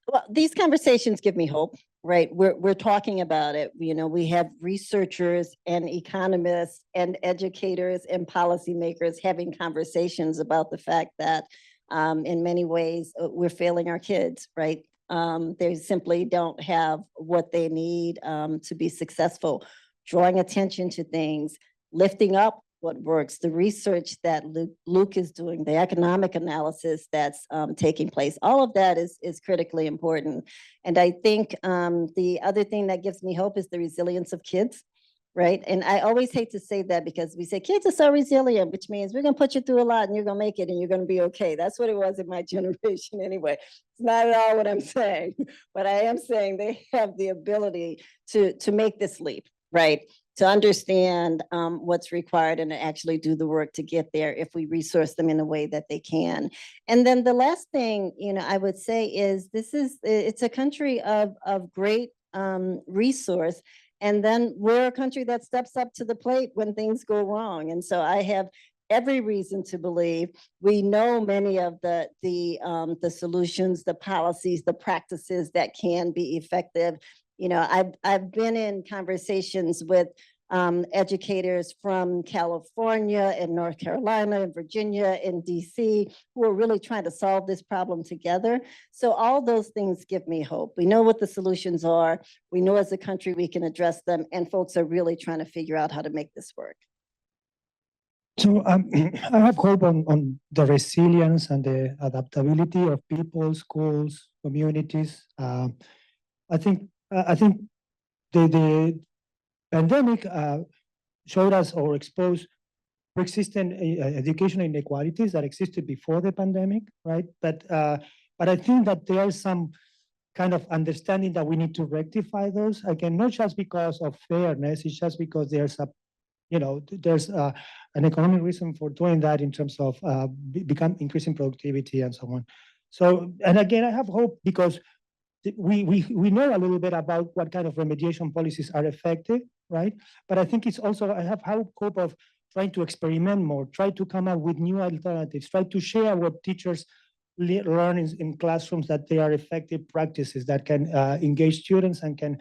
Well, these conversations give me hope, right? We're talking about it. You know, we have researchers and economists and educators and policymakers having conversations about the fact that in many ways we're failing our kids, right? They simply don't have what they need to be successful. Drawing attention to things, lifting up what works, the research that Luke is doing, the economic analysis that's taking place, all of that is critically important. And I think the other thing that gives me hope is the resilience of kids, right? And I always hate to say that, because we say kids are so resilient, which means we're gonna put you through a lot and you're gonna make it and you're gonna be okay. That's what it was in my generation anyway. It's not at all what I'm saying, but I am saying they have the ability to make this leap, right? To understand what's required and to actually do the work to get there if we resource them in a way that they can. And then the last thing, you know, I would say is it's a country of great resource. And then we're a country that steps up to the plate when things go wrong. And so I have every reason to believe we know many of the solutions, the policies, the practices that can be effective. You know, I've been in conversations with educators from California and North Carolina and Virginia and DC who are really trying to solve this problem together. So all those things give me hope. We know what the solutions are. We know as a country we can address them, and folks are really trying to figure out how to make this work. So I have hope on the resilience and the adaptability of people, schools, communities. I think the pandemic showed us or exposed persistent educational inequalities that existed before the pandemic, right? But I think that there is some kind of understanding that we need to rectify those. Again, not just because of fairness, it's just because there's a there's an economic reason for doing that in terms of increasing productivity and so on. So, and again, I have hope because we know a little bit about what kind of remediation policies are effective, right? But I think it's also, I have hope of trying to experiment more, try to come up with new alternatives, try to share what teachers learn in classrooms, that they are effective practices that can engage students and can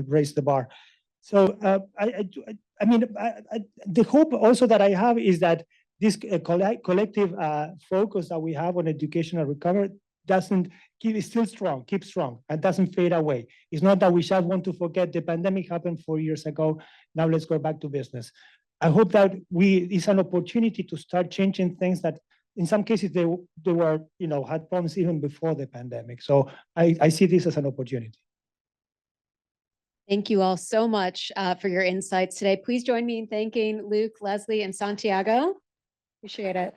raise the bar. So I mean, the hope also that I have is that this collective focus that we have on educational recovery is still strong, keeps strong, and doesn't fade away. It's not that we just want to forget the pandemic happened 4 years ago. Now let's go back to business. I hope that it's an opportunity to start changing things that in some cases they were, had problems even before the pandemic. So I see this as an opportunity. Thank you all so much for your insights today. Please join me in thanking Luke, Leslie, and Santiago. Appreciate it.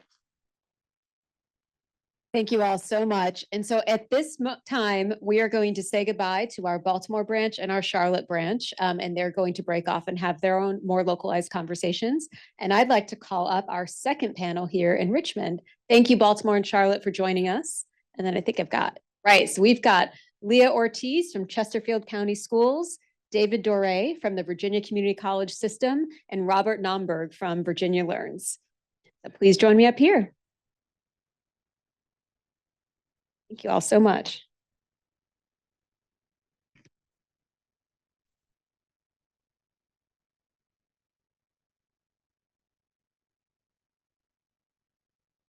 Thank you all so much. And so at this time, we are going to say goodbye to our Baltimore branch and our Charlotte branch, and they're going to break off and have their own more localized conversations. And I'd like to call up our second panel here in Richmond. Thank you, Baltimore and Charlotte, for joining us. And then I think so we've got Leah Ortiz from Chesterfield County Schools, David Doré from the Virginia Community College System, and Robert Nomberg from Virginia Learns. So please join me up here. Thank you all so much.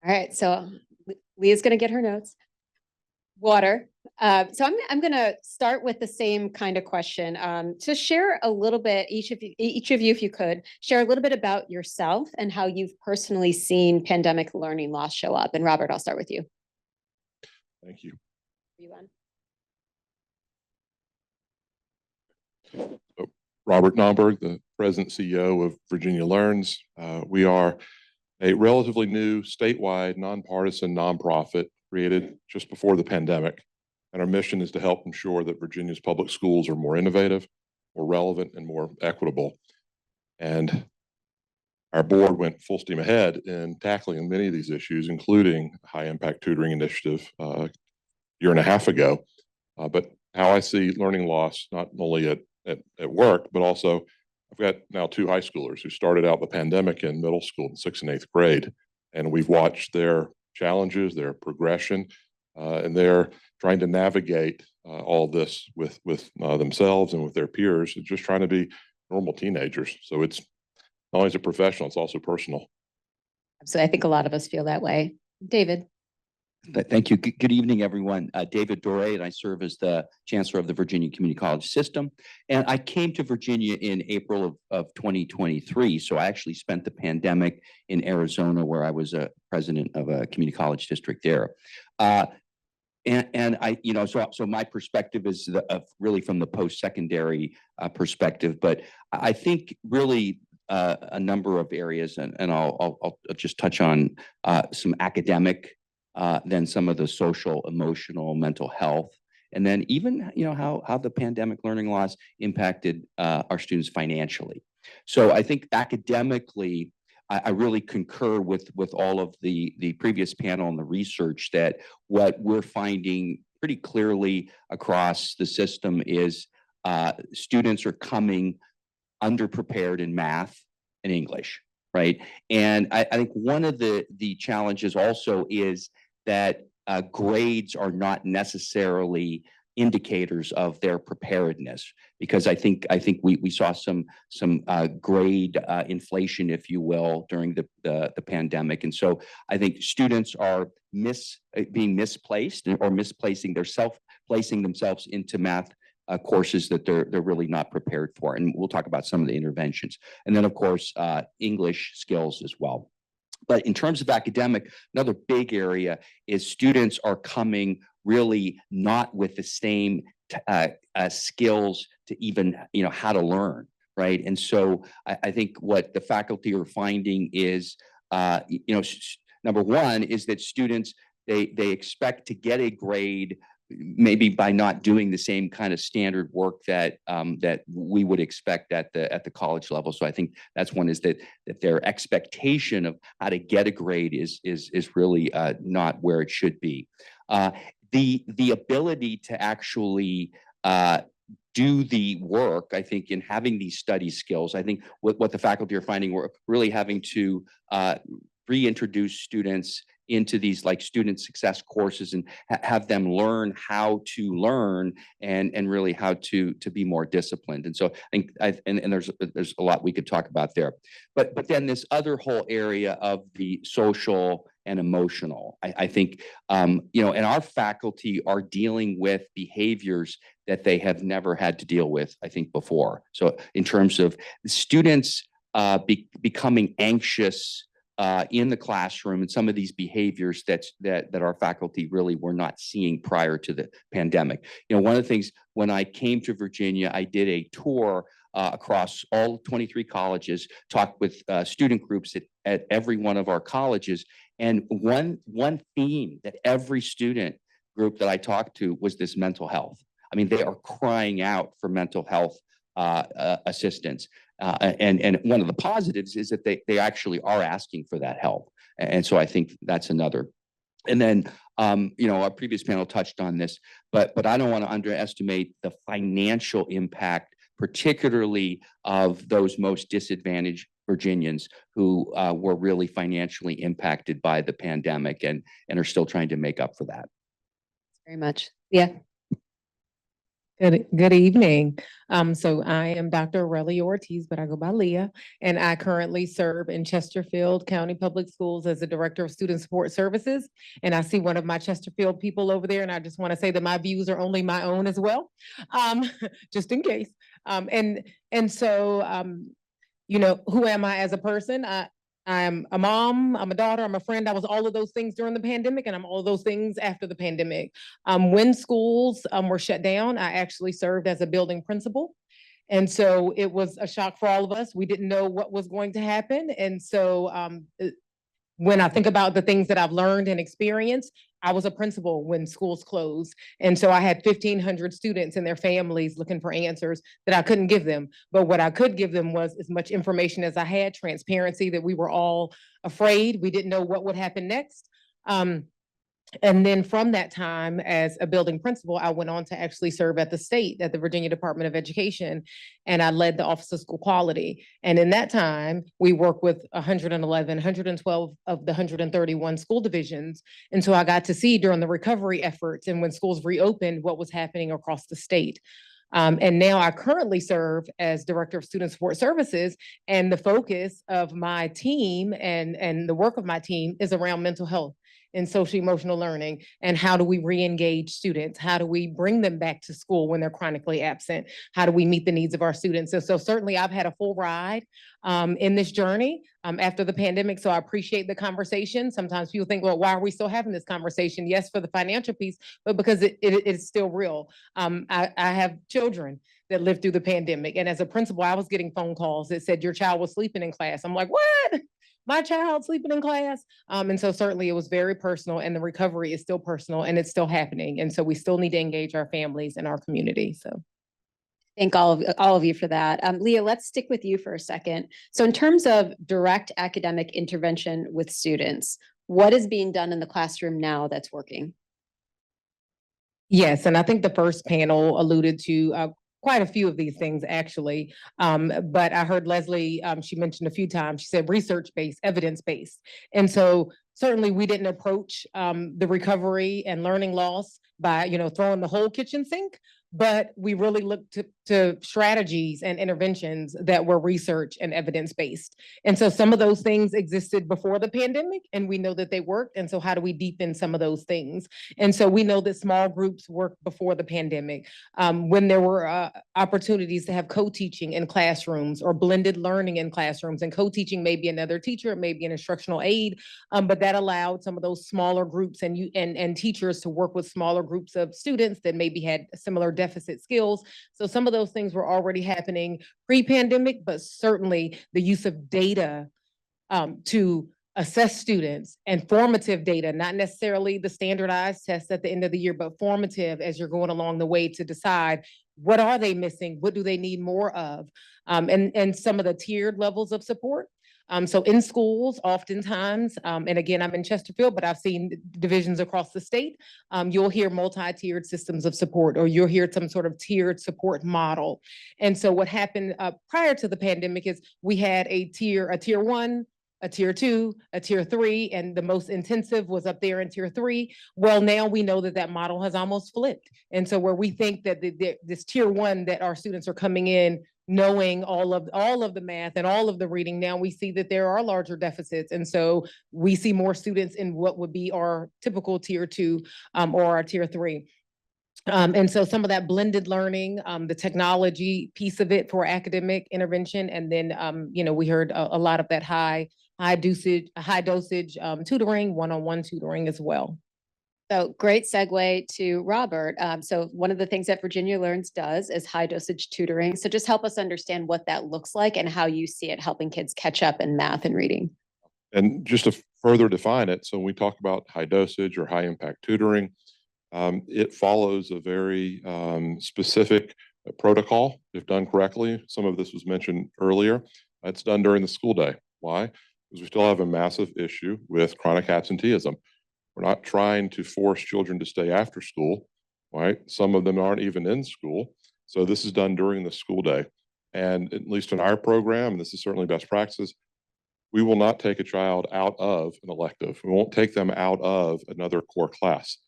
All right, so Leah's going to get her notes. Water. So I'm going to start with the same kind of question. To share a little bit, each of you, if you could, share a little bit about yourself and how you've personally seen pandemic learning loss show up. And Robert, I'll start with you. Thank you. Robert Nomberg, the President and CEO of Virginia Learns. We are a relatively new statewide nonpartisan nonprofit created just before the pandemic. And our mission is to help ensure that Virginia's public schools are more innovative, more relevant, and more equitable. And our board went full steam ahead in tackling many of these issues, including a high impact tutoring initiative a year and a half ago. But how I see learning loss, not only at work, but also I've got now 2 high schoolers who started out the pandemic in middle school in 6th and 8th grade. And we've watched their challenges, their progression, and they're trying to navigate all this with themselves and with their peers, just trying to be normal teenagers. So it's not only as a professional, it's also personal. So I think a lot of us feel that way. David. Thank you. Good evening, everyone. David Doré, and I serve as the Chancellor of the Virginia Community College System. And I came to Virginia in April of 2023. So I actually spent the pandemic in Arizona, where I was a president of a community college district there. And I, so my perspective is really from the post-secondary perspective, but I think really a number of areas, and I'll just touch on some academic, then some of the social, emotional, mental health, and then even how the pandemic learning loss impacted our students financially. So I think academically, I really concur with all of the previous panel and the research that what we're finding pretty clearly across the system is students are coming underprepared in math and English, right? And I think one of the challenges also is that grades are not necessarily indicators of their preparedness, because I think we saw some grade inflation, if you will, during the pandemic. And so I think students are being misplaced or misplacing placing themselves into math courses that they're really not prepared for. And we'll talk about some of the interventions. And then, of course, English skills as well. But in terms of academic, another big area is students are coming really not with the same skills to even, how to learn, right? And so I think what the faculty are finding is, number one is that students, they expect to get a grade maybe by not doing the same kind of standard work that we would expect at the college level. So I think that's one, is that their expectation of how to get a grade is really not where it should be. The ability to actually do the work, I think, in having these study skills, I think what the faculty are finding, we're really having to reintroduce students into these like student success courses and have them learn how to learn and really how to be more disciplined. And so I think and there's a lot we could talk about there. But then this other whole area of the social and emotional, I think, and our faculty are dealing with behaviors that they have never had to deal with, I think, before. So in terms of students becoming anxious in the classroom, and some of these behaviors that our faculty really were not seeing prior to the pandemic. One of the things, when I came to Virginia, I did a tour across all 23 colleges, talked with student groups at every one of our colleges. And one theme that every student group that I talked to was this mental health. I mean, they are crying out for mental health assistance. And one of the positives is that they actually are asking for that help. And so I think that's another. And then, our previous panel touched on this, but I don't want to underestimate the financial impact, particularly of those most disadvantaged Virginians who were really financially impacted by the pandemic and are still trying to make up for that. Very much. Yeah. Good evening. So I am Dr. Aurelia Ortiz, but I go by Leah, and I currently serve in Chesterfield County Public Schools as the Director of Student Support Services. And I see one of my Chesterfield people over there, and I just want to say that my views are only my own as well, just in case. So, who am I as a person? I'm a mom, I'm a daughter, I'm a friend. I was all of those things during the pandemic, and I'm all of those things after the pandemic. When schools were shut down, I actually served as a building principal. And so it was a shock for all of us. We didn't know what was going to happen. And so when I think about the things that I've learned and experienced, I was a principal when schools closed. And so I had 1,500 students and their families looking for answers that I couldn't give them. But what I could give them was as much information as I had, transparency, that we were all afraid. We didn't know what would happen next. And then from that time as a building principal, I went on to actually serve at the state, at the Virginia Department of Education, and I led the Office of School Quality. And in that time, we worked with 112 of the 131 school divisions. And so I got to see during the recovery efforts and when schools reopened, what was happening across the state. And now I currently serve as Director of Student Support Services, and the focus of my team and the work of my team is around mental health and social emotional learning, and how do we re-engage students? How do we bring them back to school when they're chronically absent? How do we meet the needs of our students? So certainly I've had a full ride in this journey after the pandemic. So I appreciate the conversation. Sometimes people think, well, why are we still having this conversation? Yes, for the financial piece, but because it is still real. I have children that lived through the pandemic. And as a principal, I was getting phone calls that said your child was sleeping in class. I'm like, what? My child sleeping in class? And so certainly it was very personal, and the recovery is still personal, and it's still happening. And so we still need to engage our families and our community, so. Thank all of you for that. Leah, let's stick with you for a second. So in terms of direct academic intervention with students, what is being done in the classroom now that's working? Yes, and I think the first panel alluded to quite a few of these things, actually. But I heard Leslie, she mentioned a few times, she said research-based, evidence-based. And so certainly we didn't approach the recovery and learning loss by, you know, throwing the whole kitchen sink, but we really looked to strategies and interventions that were research and evidence-based. And so some of those things existed before the pandemic, and we know that they worked. And so how do we deepen some of those things? And so we know that small groups worked before the pandemic, when there were opportunities to have co-teaching in classrooms or blended learning in classrooms. And co-teaching may be another teacher, it may be an instructional aide, but that allowed some of those smaller groups and teachers to work with smaller groups of students that maybe had similar deficit skills. So some of those things were already happening pre-pandemic, but certainly the use of data to assess students and formative data, not necessarily the standardized tests at the end of the year, but formative as you're going along the way to decide what are they missing, what do they need more of, and some of the tiered levels of support. So in schools, oftentimes, and again, I'm in Chesterfield, but I've seen divisions across the state, you'll hear multi-tiered systems of support, or you'll hear some sort of tiered support model. And so what happened prior to the pandemic is we had a tier 1, a tier 2, a tier 3, and the most intensive was up there in tier 3. Well, now we know that that model has almost flipped. And so where we think that this tier 1, that our students are coming in knowing all of the math and all of the reading, now we see that there are larger deficits. And so we see more students in what would be our typical tier 2 or our tier 3. And so some of that blended learning, the technology piece of it for academic intervention, and then you know, we heard a lot of that high dosage tutoring, one-on-one tutoring as well. So great segue to Robert. So one of the things that Virginia Learns does is high dosage tutoring. So just help us understand what that looks like and how you see it helping kids catch up in math and reading. And just to further define it, so when we talk about high dosage or high impact tutoring, it follows a very specific protocol if done correctly. Some of this was mentioned earlier. It's done during the school day. Why? Because we still have a massive issue with chronic absenteeism. We're not trying to force children to stay after school, right? Some of them aren't even in school. So this is done during the school day. And at least in our program, and this is certainly best practices, we will not take a child out of an elective. We won't take them out of another core class.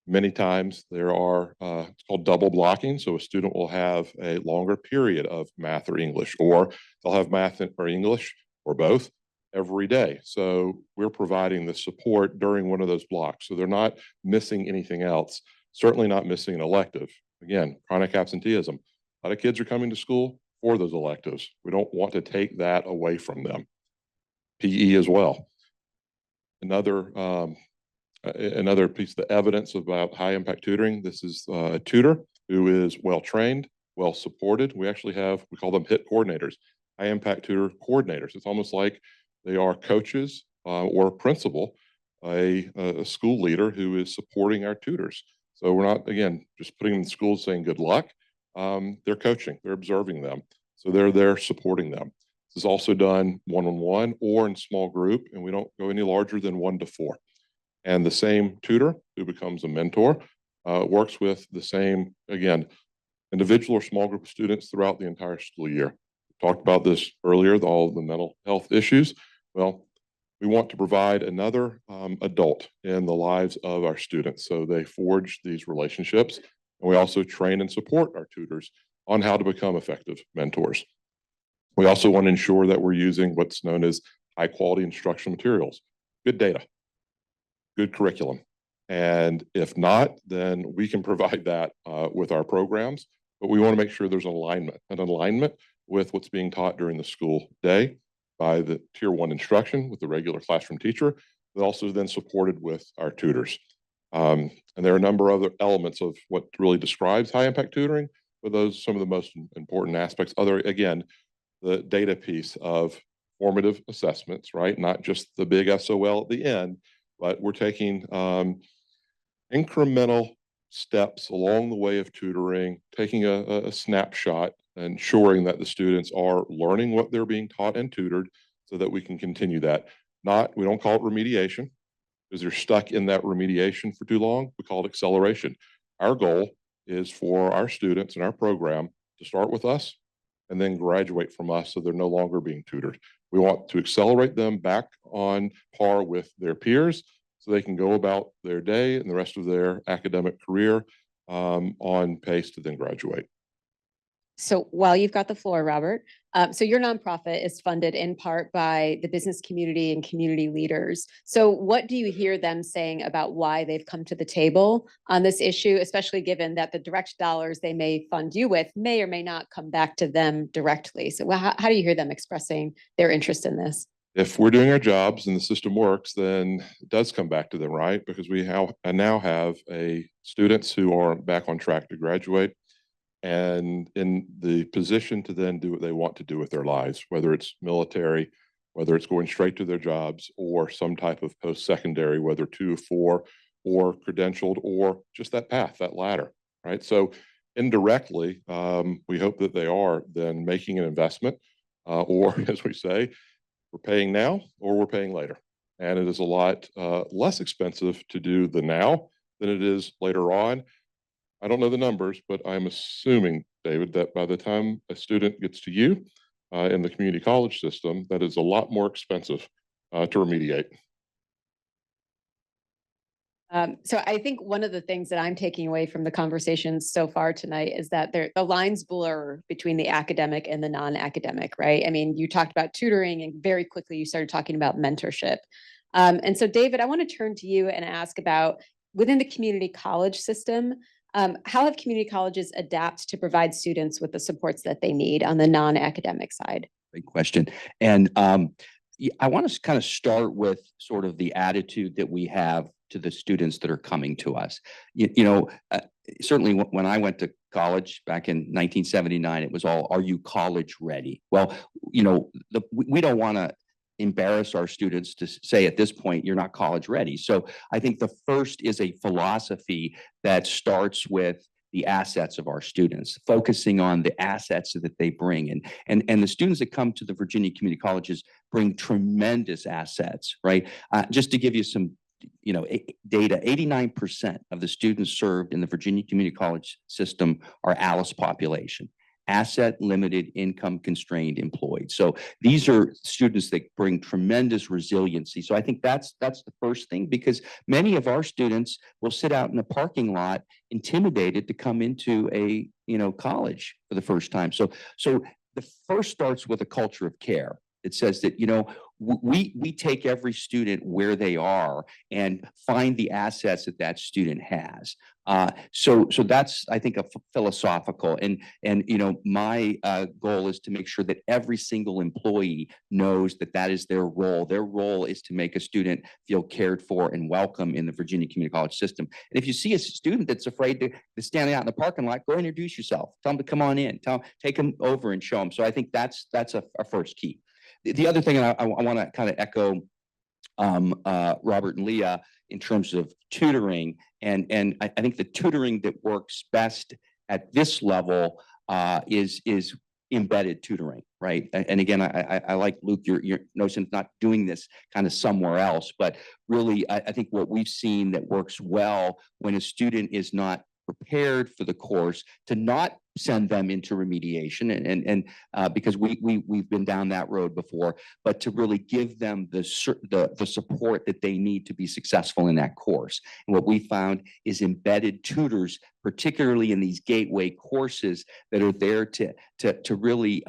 Many times there are, it's called double blocking. So a student will have a longer period of math or English, or they'll have math or English or both every day. So we're providing the support during one of those blocks. So they're not missing anything else, certainly not missing an elective. Again, chronic absenteeism. A lot of kids are coming to school for those electives. We don't want to take that away from them. PE as well. Another piece of the evidence about high impact tutoring. This is a tutor who is well trained, well supported. We actually have, we call them HIT coordinators, high impact tutor coordinators. It's almost like they are coaches or a principal, a school leader who is supporting our tutors. So we're not, again, just putting them in schools saying good luck. They're coaching, they're observing them. So they're there supporting them. This is also done one-on-one or in small group, and we don't go any larger than 1 to 4. And the same tutor who becomes a mentor works with the same, again, individual or small group of students throughout the entire school year. We talked about this earlier, all of the mental health issues. Well, we want to provide another adult in the lives of our students. So they forge these relationships. And we also train and support our tutors on how to become effective mentors. We also want to ensure that we're using what's known as high quality instructional materials, good data, good curriculum. And if not, then we can provide that with our programs, but we want to make sure there's an alignment with what's being taught during the school day by the tier 1 instruction with the regular classroom teacher, but also then supported with our tutors. And there are a number of other elements of what really describes high impact tutoring, but those are some of the most important aspects. Again, the data piece of formative assessments, right? Not just the big SOL at the end, but we're taking incremental steps along the way of tutoring, taking a snapshot, ensuring that the students are learning what they're being taught and tutored so that we can continue that. We don't call it remediation because they're stuck in that remediation for too long. We call it acceleration. Our goal is for our students in our program to start with us and then graduate from us so they're no longer being tutored. We want to accelerate them back on par with their peers so they can go about their day and the rest of their academic career on pace to then graduate. So while you've got the floor, Robert, so your nonprofit is funded in part by the business community and community leaders. So what do you hear them saying about why they've come to the table on this issue, especially given that the direct dollars they may fund you with may or may not come back to them directly? So how do you hear them expressing their interest in this? If we're doing our jobs and the system works, then it does come back to them, right? Because we now have students who are back on track to graduate and in the position to then do what they want to do with their lives, whether it's military, whether it's going straight to their jobs, or some type of post-secondary, whether 2 or 4, or credentialed, or just that path, that ladder, right? So indirectly, we hope that they are then making an investment, or as we say, we're paying now or we're paying later. And it is a lot less expensive to do the now than it is later on. I don't know the numbers, but I'm assuming, David, that by the time a student gets to you in the community college system, that is a lot more expensive to remediate. So I think one of the things that I'm taking away from the conversations so far tonight is that the lines blur between the academic and the non-academic, right? I mean, you talked about tutoring and very quickly you started talking about mentorship. And so David, I want to turn to you and ask about within the community college system, how have community colleges adapt to provide students with the supports that they need on the non-academic side? Great question. And I want to kind of start with sort of the attitude that we have to the students that are coming to us. Certainly when I went to college back in 1979, it was all, are you college ready? Well, we don't want to embarrass our students to say at this point, you're not college ready. So I think the first is a philosophy that starts with the assets of our students, focusing on the assets that they bring. And the students that come to the Virginia Community Colleges bring tremendous assets, right? Just to give you some data, 89% of the students served in the Virginia Community College system are ALICE population, asset limited, income constrained employed. So these are students that bring tremendous resiliency. So I think that's the first thing, because many of our students will sit out in a parking lot intimidated to come into a college for the first time. So the first starts with a culture of care. It says that, we take every student where they are and find the assets that student has. So that's, I think, a philosophical and my goal is to make sure that every single employee knows that is their role. Their role is to make a student feel cared for and welcome in the Virginia Community College system. And if you see a student that's afraid to stand out in the parking lot, go introduce yourself. Tell them to come on in. Take them over and show them. So I think that's a first key. The other thing I want to kind of echo Robert and Leah in terms of tutoring, and I think the tutoring that works best at this level is embedded tutoring, right? And again, I like Luke, your notion of not doing this kind of somewhere else, but really I think what we've seen that works well when a student is not prepared for the course, to not send them into remediation and because we've been down that road before, but to really give them the support that they need to be successful in that course. And what we found is embedded tutors, particularly in these gateway courses, that are there to really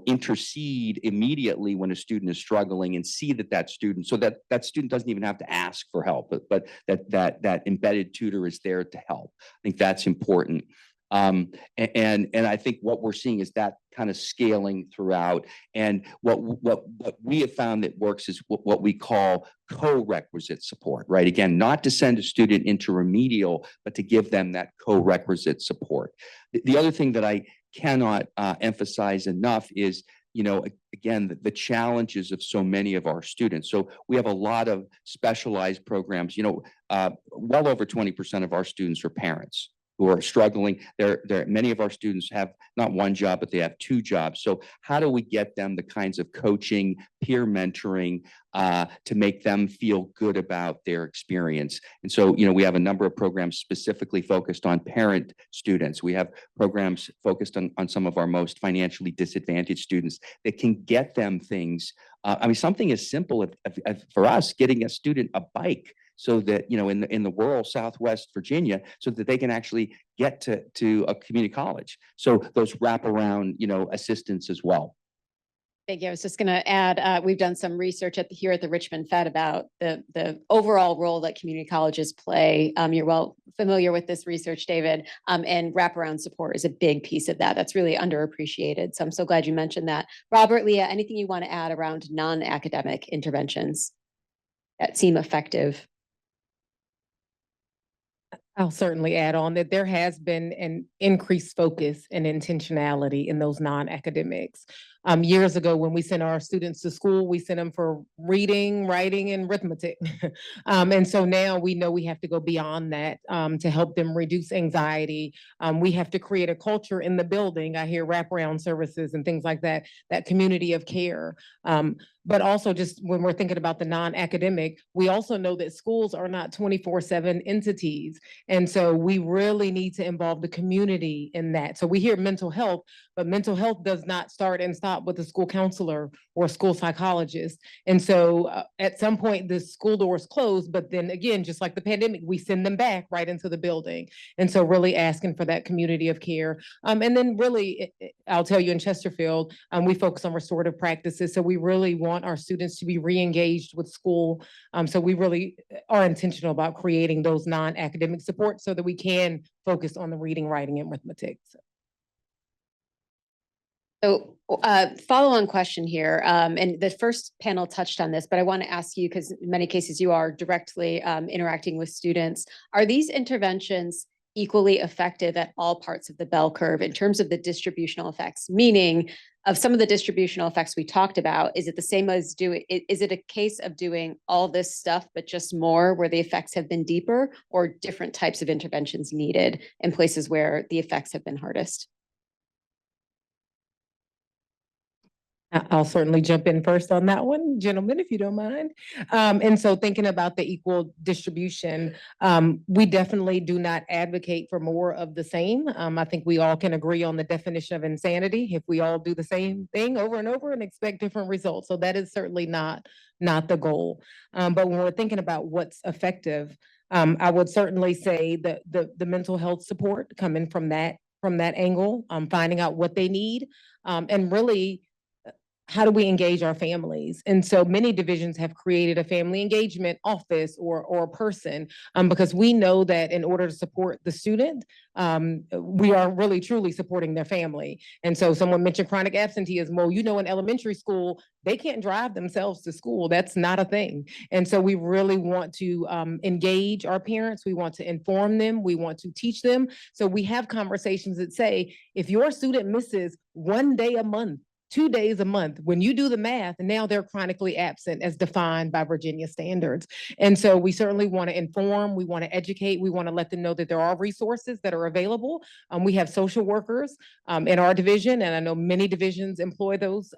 intercede immediately when a student is struggling and see that student, so that student doesn't even have to ask for help, but that embedded tutor is there to help. I think that's important. And I think what we're seeing is that kind of scaling throughout. And what we have found that works is what we call co-requisite support, right? Again, not to send a student into remedial, but to give them that co-requisite support. The other thing that I cannot emphasize enough is, again, the challenges of so many of our students. So we have a lot of specialized programs, well over 20% of our students are parents, who are struggling. Many of our students have not one job, but they have two jobs. So how do we get them the kinds of coaching, peer mentoring, to make them feel good about their experience? And so, we have a number of programs specifically focused on parent students. We have programs focused on some of our most financially disadvantaged students that can get them things. Something as simple as for us, getting a student a bike so that, in the rural Southwest Virginia, so that they can actually get to a community college. So those wraparound, assistance as well. Thank you. I was just going to add, we've done some research here at the Richmond Fed about the overall role that community colleges play. You're well familiar with this research, David, and wraparound support is a big piece of that. That's really underappreciated. So I'm so glad you mentioned that. Robert, Leah, anything you want to add around non-academic interventions that seem effective? I'll certainly add on that there has been an increased focus and intentionality in those non-academics. Years ago, when we sent our students to school, we sent them for reading, writing, and arithmetic. And so now we know we have to go beyond that to help them reduce anxiety. We have to create a culture in the building. I hear wraparound services and things like that, that community of care. But also just when we're thinking about the non-academic, we also know that schools are not 24/7 entities. And so we really need to involve the community in that. So we hear mental health, but mental health does not start and stop with a school counselor or a school psychologist. And so at some point the school doors close, but then again, just like the pandemic, we send them back right into the building. And so really asking for that community of care. And then really, I'll tell you in Chesterfield, we focus on restorative practices. So we really want our students to be re-engaged with school. So we really are intentional about creating those non-academic support so that we can focus on the reading, writing, and arithmetic. So follow-on question here, and the first panel touched on this, but I want to ask you, because in many cases you are directly interacting with students. Are these interventions equally effective at all parts of the bell curve in terms of the distributional effects? Meaning, of some of the distributional effects we talked about, is it the same as is it a case of doing all this stuff, but just more where the effects have been deeper, or different types of interventions needed in places where the effects have been hardest? I'll certainly jump in first on that one, gentlemen, if you don't mind. And so thinking about the equal distribution, we definitely do not advocate for more of the same. I think we all can agree on the definition of insanity if we all do the same thing over and over and expect different results. So that is certainly not the goal. But when we're thinking about what's effective, I would certainly say that the mental health support coming from that angle, finding out what they need, and really, how do we engage our families? And so many divisions have created a family engagement office or person, because we know that in order to support the student, we are really truly supporting their family. And so someone mentioned chronic absenteeism. Well, in elementary school, they can't drive themselves to school. That's not a thing. And so we really want to engage our parents. We want to inform them. We want to teach them. So we have conversations that say, if your student misses 1 day a month, 2 days a month, when you do the math, and now they're chronically absent as defined by Virginia standards. And so we certainly want to inform, we want to educate, we want to let them know that there are resources that are available. We have social workers in our division, and I know many divisions employ those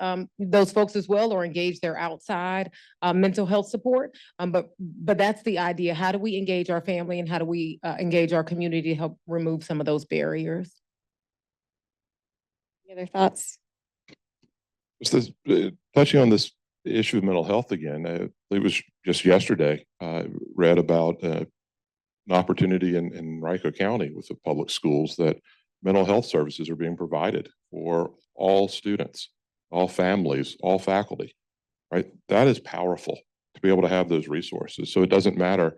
folks as well, or engage their outside mental health support. But that's the idea. How do we engage our family, and how do we engage our community to help remove some of those barriers? Any other thoughts? Touching on this issue of mental health again, it was just yesterday, read about an opportunity in Henrico County with the public schools that mental health services are being provided for all students, all families, all faculty, right? That is powerful to be able to have those resources. So it doesn't matter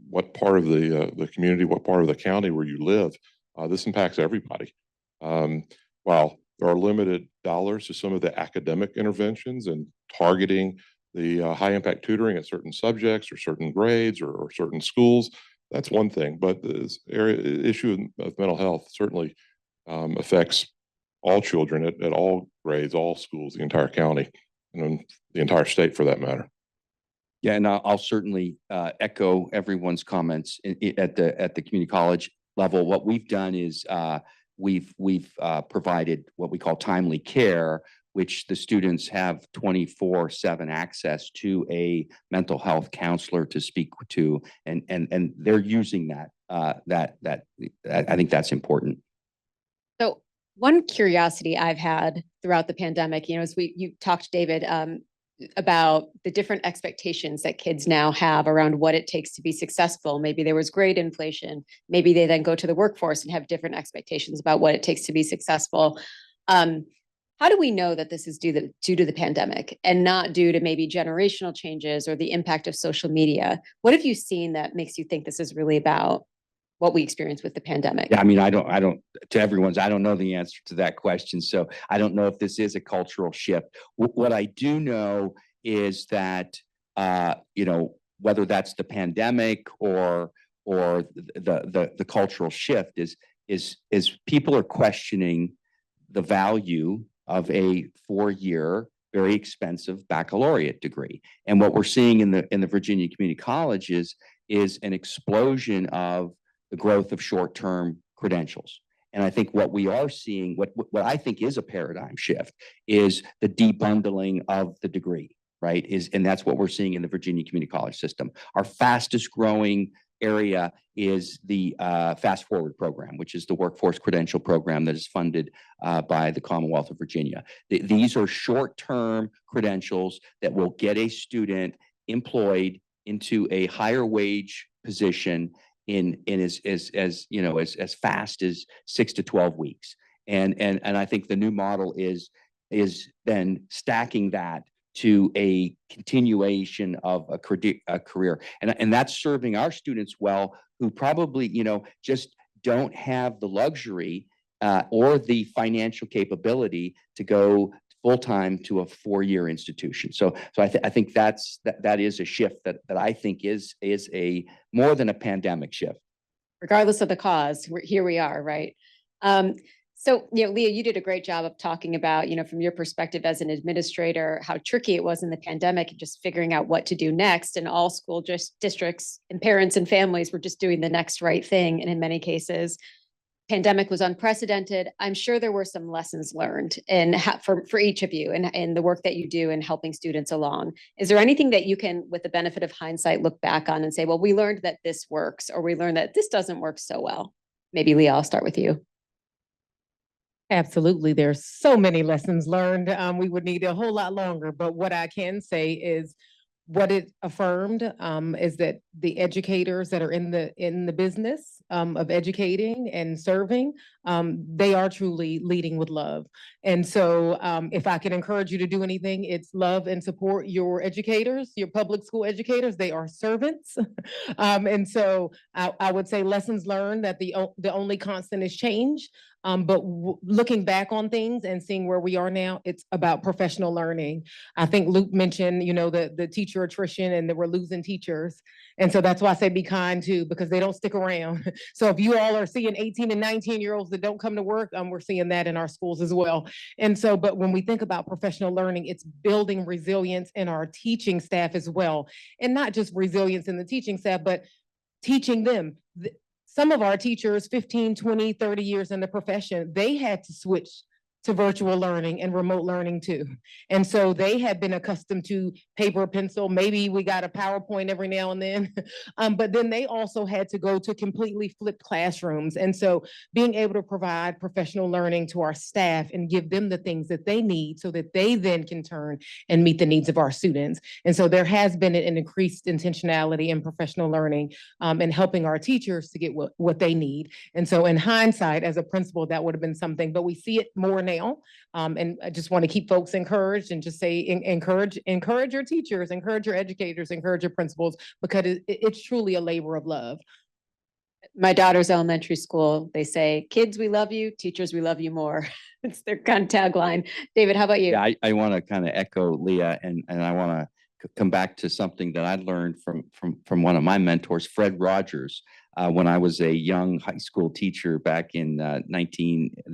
what part of the community, what part of the county where you live, this impacts everybody. While there are limited dollars to some of the academic interventions and targeting the high impact tutoring at certain subjects or certain grades or certain schools, that's one thing. But this issue of mental health certainly affects all children at all grades, all schools, the entire county, and the entire state for that matter. Yeah, and I'll certainly echo everyone's comments at the community college level, what we've done is we've provided what we call timely care, which the students have 24/7 access to a mental health counselor to speak to, and they're using that. I think that's important. So one curiosity I've had throughout the pandemic, you know, as you talked, David, about the different expectations that kids now have around what it takes to be successful. Maybe there was grade inflation. Maybe they then go to the workforce and have different expectations about what it takes to be successful. How do we know that this is due to the pandemic and not due to maybe generational changes or the impact of social media? What have you seen that makes you think this is really about what we experienced with the pandemic? Yeah, I mean, I don't, to everyone's, I don't know the answer to that question. So I don't know if this is a cultural shift. What I do know is that, you know, whether that's the pandemic or the cultural shift is people are questioning the value of a 4-year, very expensive baccalaureate degree. And what we're seeing in the Virginia Community Colleges is an explosion of the growth of short-term credentials. And I think what we are seeing, what I think is a paradigm shift, is the debundling of the degree, right? And that's what we're seeing in the Virginia Community College system. Our fastest growing area is the Fast Forward program, which is the workforce credential program that is funded by the Commonwealth of Virginia. These are short-term credentials that will get a student employed into a higher wage position in as you know, as fast as 6 to 12 weeks. And I think the new model is then stacking that to a continuation of a career. And that's serving our students well, who probably, you know, just don't have the luxury or the financial capability to go full-time to a 4-year institution. So I think that is a shift that I think is a more than a pandemic shift. Regardless of the cause, here we are, right? So, you know, Leah, you did a great job of talking about, you know, from your perspective as an administrator, how tricky it was in the pandemic and just figuring out what to do next. And all school districts and parents and families were just doing the next right thing. And in many cases, pandemic was unprecedented. I'm sure there were some lessons learned and for each of you and the work that you do in helping students along. Is there anything that you can, with the benefit of hindsight, look back on and say, well, we learned that this works, or we learned that this doesn't work so well? Maybe Leah, I'll start with you. Absolutely. There's so many lessons learned. We would need a whole lot longer, but what I can say is what it affirmed is that the educators that are in the business of educating and serving, they are truly leading with love. And so if I can encourage you to do anything, it's love and support your educators, your public school educators. They are servants. And so I would say lessons learned, that the only constant is change. But looking back on things and seeing where we are now, it's about professional learning. I think Luke mentioned, you know, the teacher attrition and that we're losing teachers. And so that's why I say be kind too, because they don't stick around. So if you all are seeing 18 and 19-year-olds that don't come to work, we're seeing that in our schools as well. And so, but when we think about professional learning, it's building resilience in our teaching staff as well. And not just resilience in the teaching staff, but teaching them. Some of our teachers, 15, 20, 30 years in the profession, they had to switch to virtual learning and remote learning too. And so they had been accustomed to paper, pencil, maybe we got a PowerPoint every now and then, but then they also had to go to completely flipped classrooms. And so being able to provide professional learning to our staff and give them the things that they need so that they then can turn and meet the needs of our students. And so there has been an increased intentionality in professional learning and helping our teachers to get what they need. And so in hindsight, as a principal, that would have been something, but we see it more now. And I just want to keep folks encouraged and just say, encourage your teachers, encourage your educators, encourage your principals, because it's truly a labor of love. My daughter's elementary school, they say, kids, we love you, teachers, we love you more. It's their kind of tagline. David, how about you? Yeah, I want to kind of echo Leah, and I want to come back to something that I learned from one of my mentors, Fred Rogers, when I was a young high school teacher back in the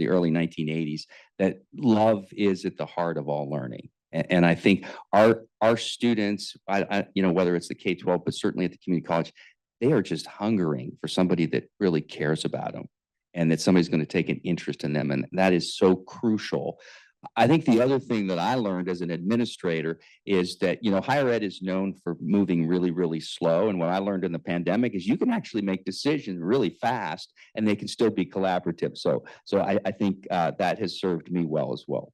early 1980s, that love is at the heart of all learning. And I think our students, you know, whether it's the K-12, but certainly at the community college, they are just hungering for somebody that really cares about them and that somebody's going to take an interest in them. And that is so crucial. I think the other thing that I learned as an administrator is that, higher ed is known for moving really, really slow. And what I learned in the pandemic is you can actually make decisions really fast and they can still be collaborative. So I think that has served me well as well.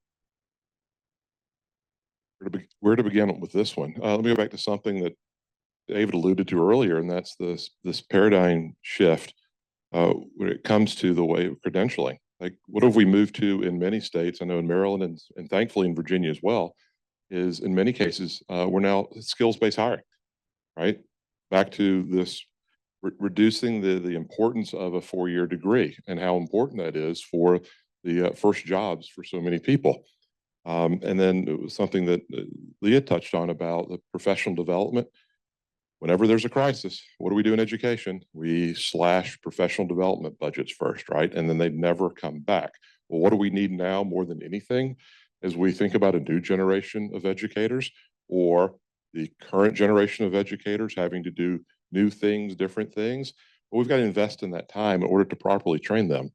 Where to begin with this one? Let me go back to something that David alluded to earlier, and that's this paradigm shift when it comes to the way of credentialing. Like, what have we moved to in many states? I know in Maryland and thankfully in Virginia as well, is in many cases, we're now skills-based hiring, right? Back to this reducing the importance of a four-year degree and how important that is for the first jobs for so many people. And then it was something that Leah touched on about the professional development. Whenever there's a crisis, what do we do in education? We slash professional development budgets first, right? And then they never come back. Well, what do we need now more than anything as we think about a new generation of educators or the current generation of educators having to do new things, different things? Well, we've got to invest in that time in order to properly train them.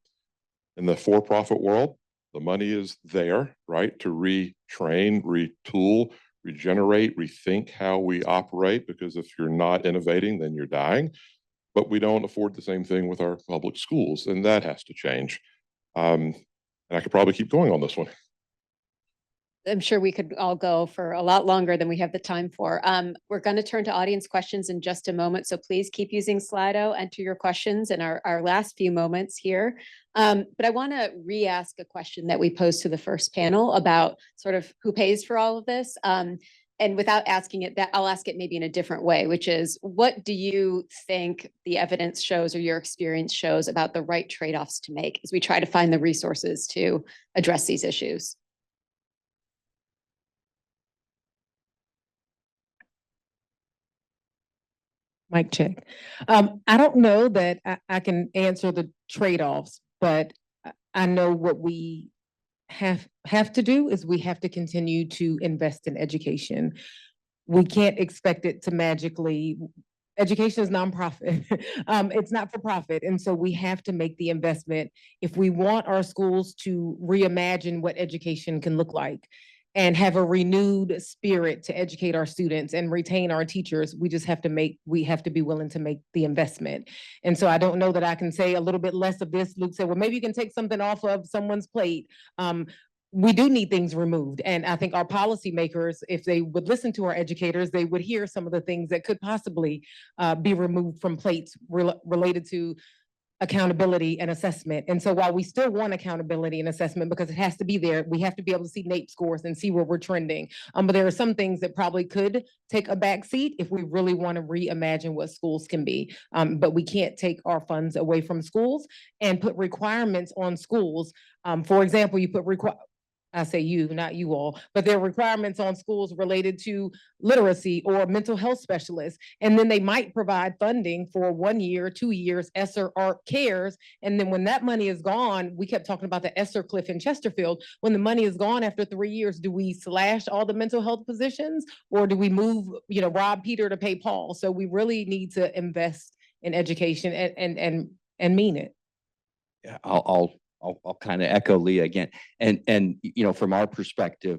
In the for-profit world, the money is there, right, to retrain, retool, regenerate, rethink how we operate, because if you're not innovating, then you're dying. But we don't afford the same thing with our public schools, and that has to change. And I could probably keep going on this one. I'm sure we could all go for a lot longer than we have the time for. We're going to turn to audience questions in just a moment, so please keep using Slido, enter your questions in our last few moments here. But I want to re-ask a question that we posed to the first panel about sort of who pays for all of this. And without asking it, I'll ask it maybe in a different way, which is, what do you think the evidence shows or your experience shows about the right trade-offs to make as we try to find the resources to address these issues? Mic check. I don't know that I can answer the trade-offs, but I know what we have to do is we have to continue to invest in education. We can't expect it to magically. Education is nonprofit. It's not for profit. And so we have to make the investment if we want our schools to reimagine what education can look like and have a renewed spirit to educate our students and retain our teachers. We just have to be willing to make the investment. And so I don't know that I can say a little bit less of this. Luke said, well, maybe you can take something off of someone's plate. We do need things removed. And I think our policymakers, if they would listen to our educators, they would hear some of the things that could possibly be removed from plates related to accountability and assessment. And so while we still want accountability and assessment because it has to be there, we have to be able to see NAEP scores and see where we're trending. But there are some things that probably could take a back seat if we really want to reimagine what schools can be. But we can't take our funds away from schools and put requirements on schools. For example, you put I say you, not you all, but there are requirements on schools related to literacy or mental health specialists. And then they might provide funding for 1 year, 2 years, ESSER ARC cares. And then when that money is gone, we kept talking about the ESSER cliff in Chesterfield. When the money is gone after 3 years, do we slash all the mental health positions or do we move, rob Peter to pay Paul? So we really need to invest in education and mean it. Yeah, I'll kind of echo Leah again. And from our perspective,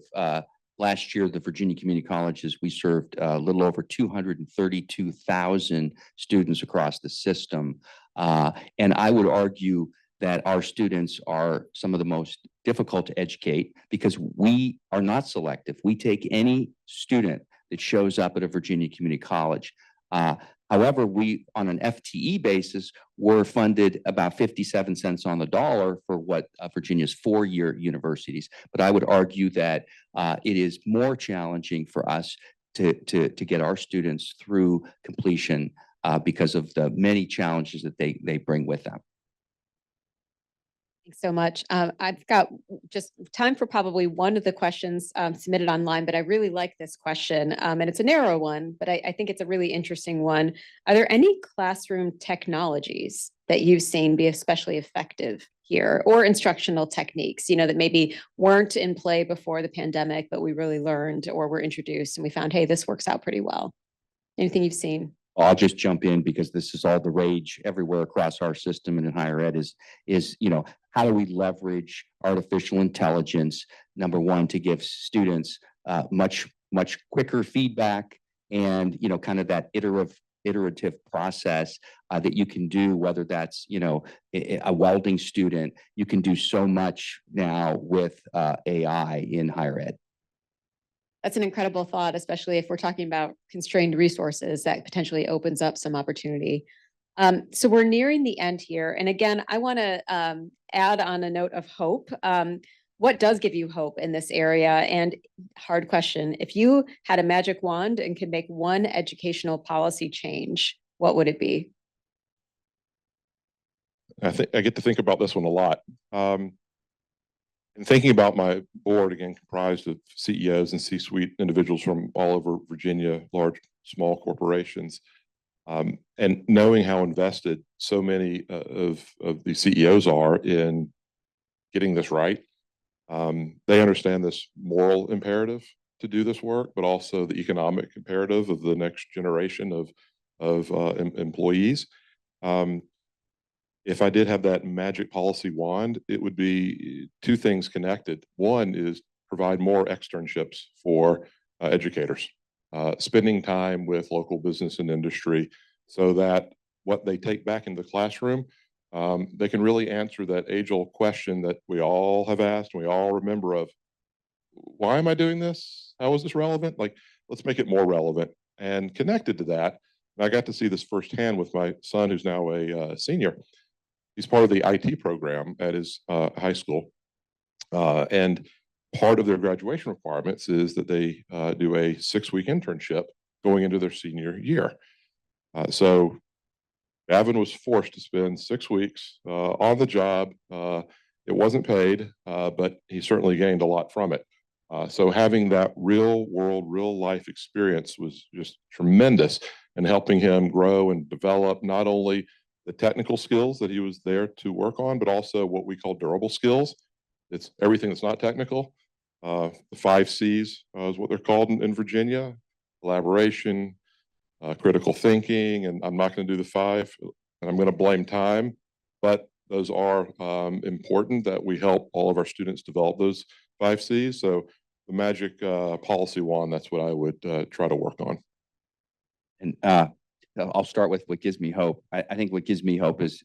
last year, the Virginia Community Colleges, we served a little over 232,000 students across the system. And I would argue that our students are some of the most difficult to educate because we are not selective. We take any student that shows up at a Virginia Community College. However, we, on an FTE basis, were funded about 57 cents on the dollar for what Virginia's four-year universities. But I would argue that it is more challenging for us to get our students through completion because of the many challenges that they bring with them. Thanks so much. I've got just time for probably one of the questions submitted online, but I really like this question. And it's a narrow one, but I think it's a really interesting one. Are there any classroom technologies that you've seen be especially effective here, or instructional techniques, that maybe weren't in play before the pandemic, but we really learned or were introduced and we found, hey, this works out pretty well? Anything you've seen? I'll just jump in because this is all the rage everywhere across our system and in higher ed is, how do we leverage artificial intelligence, number one, to give students much quicker feedback and, kind of that iterative process that you can do, whether that's, a welding student, you can do so much now with AI in higher ed. That's an incredible thought, especially if we're talking about constrained resources that potentially opens up some opportunity. So we're nearing the end here. And again, I want to add on a note of hope. What does give you hope in this area? And hard question, if you had a magic wand and could make one educational policy change, what would it be? I think I get to think about this one a lot. And thinking about my board, again, comprised of CEOs and C-suite individuals from all over Virginia, large, small corporations, and knowing how invested so many of the CEOs are in getting this right. They understand this moral imperative to do this work, but also the economic imperative of the next generation of employees. If I did have that magic policy wand, it would be two things connected. One is provide more externships for educators, spending time with local business and industry so that what they take back into the classroom, they can really answer that age-old question that we all have asked and we all remember of, why am I doing this? How is this relevant? Like, let's make it more relevant. And connected to that, and I got to see this firsthand with my son, who's now a senior. He's part of the IT program at his high school. And part of their graduation requirements is that they do a 6-week internship going into their senior year. So Gavin was forced to spend 6 weeks on the job. It wasn't paid, but he certainly gained a lot from it. So having that real world, real life experience was just tremendous in helping him grow and develop not only the technical skills that he was there to work on, but also what we call durable skills. It's everything that's not technical. The 5 C's is what they're called in Virginia: collaboration, critical thinking, and I'm not going to do the 5, and I'm going to blame time, but those are important that we help all of our students develop those 5 C's. So the magic policy wand, that's what I would try to work on. And I'll start with what gives me hope. I think what gives me hope is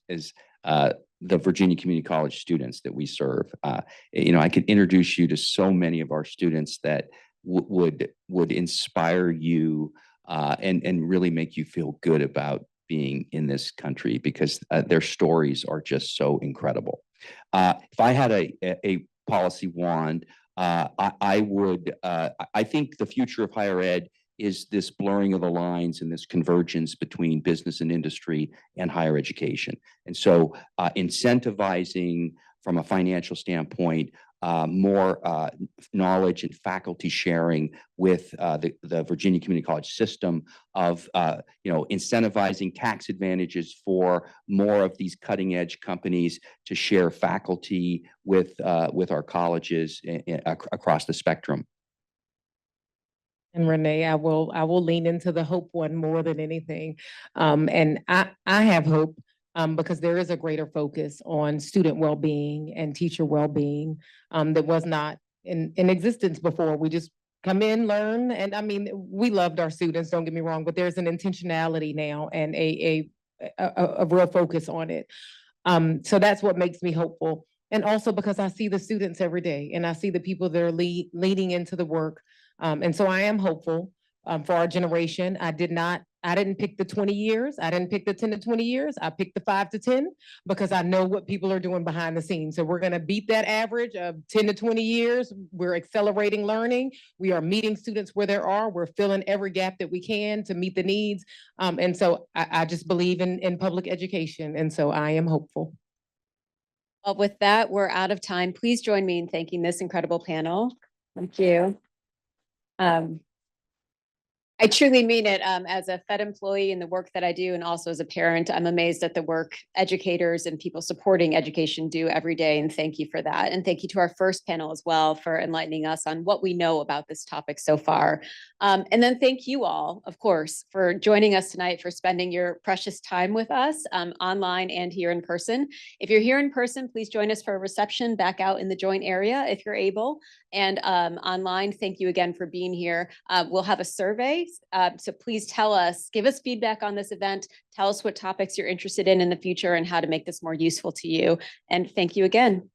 the Virginia Community College students that we serve. I could introduce you to so many of our students that would inspire you and really make you feel good about being in this country because their stories are just so incredible. If I had a policy wand, I think the future of higher ed is this blurring of the lines and this convergence between business and industry and higher education. And so incentivizing from a financial standpoint, more knowledge and faculty sharing with the Virginia Community College system of, incentivizing tax advantages for more of these cutting edge companies to share faculty with our colleges across the spectrum. And Renee, I will lean into the hope one more than anything. And I have hope because there is a greater focus on student well-being and teacher well-being that was not in existence before. We just come in, learn, and I mean, we loved our students, don't get me wrong, but there's an intentionality now and a real focus on it. So that's what makes me hopeful. And also because I see the students every day and I see the people that are leading into the work. And so I am hopeful for our generation. I didn't pick the 20 years. I didn't pick the 10 to 20 years. I picked the 5 to 10 because I know what people are doing behind the scenes. So we're going to beat that average of 10 to 20 years. We're accelerating learning. We are meeting students where they are. We're filling every gap that we can to meet the needs. And so I just believe in public education. And so I am hopeful. Well, with that, we're out of time. Please join me in thanking this incredible panel. Thank you. I truly mean it. As a Fed employee in the work that I do and also as a parent, I'm amazed at the work educators and people supporting education do every day. And thank you for that. And thank you to our first panel as well for enlightening us on what we know about this topic so far. And then thank you all, of course, for joining us tonight, for spending your precious time with us online and here in person. If you're here in person, please join us for a reception back out in the joint area if you're able. And online, thank you again for being here. We'll have a survey. So please tell us, give us feedback on this event. Tell us what topics you're interested in the future and how to make this more useful to you. And thank you again.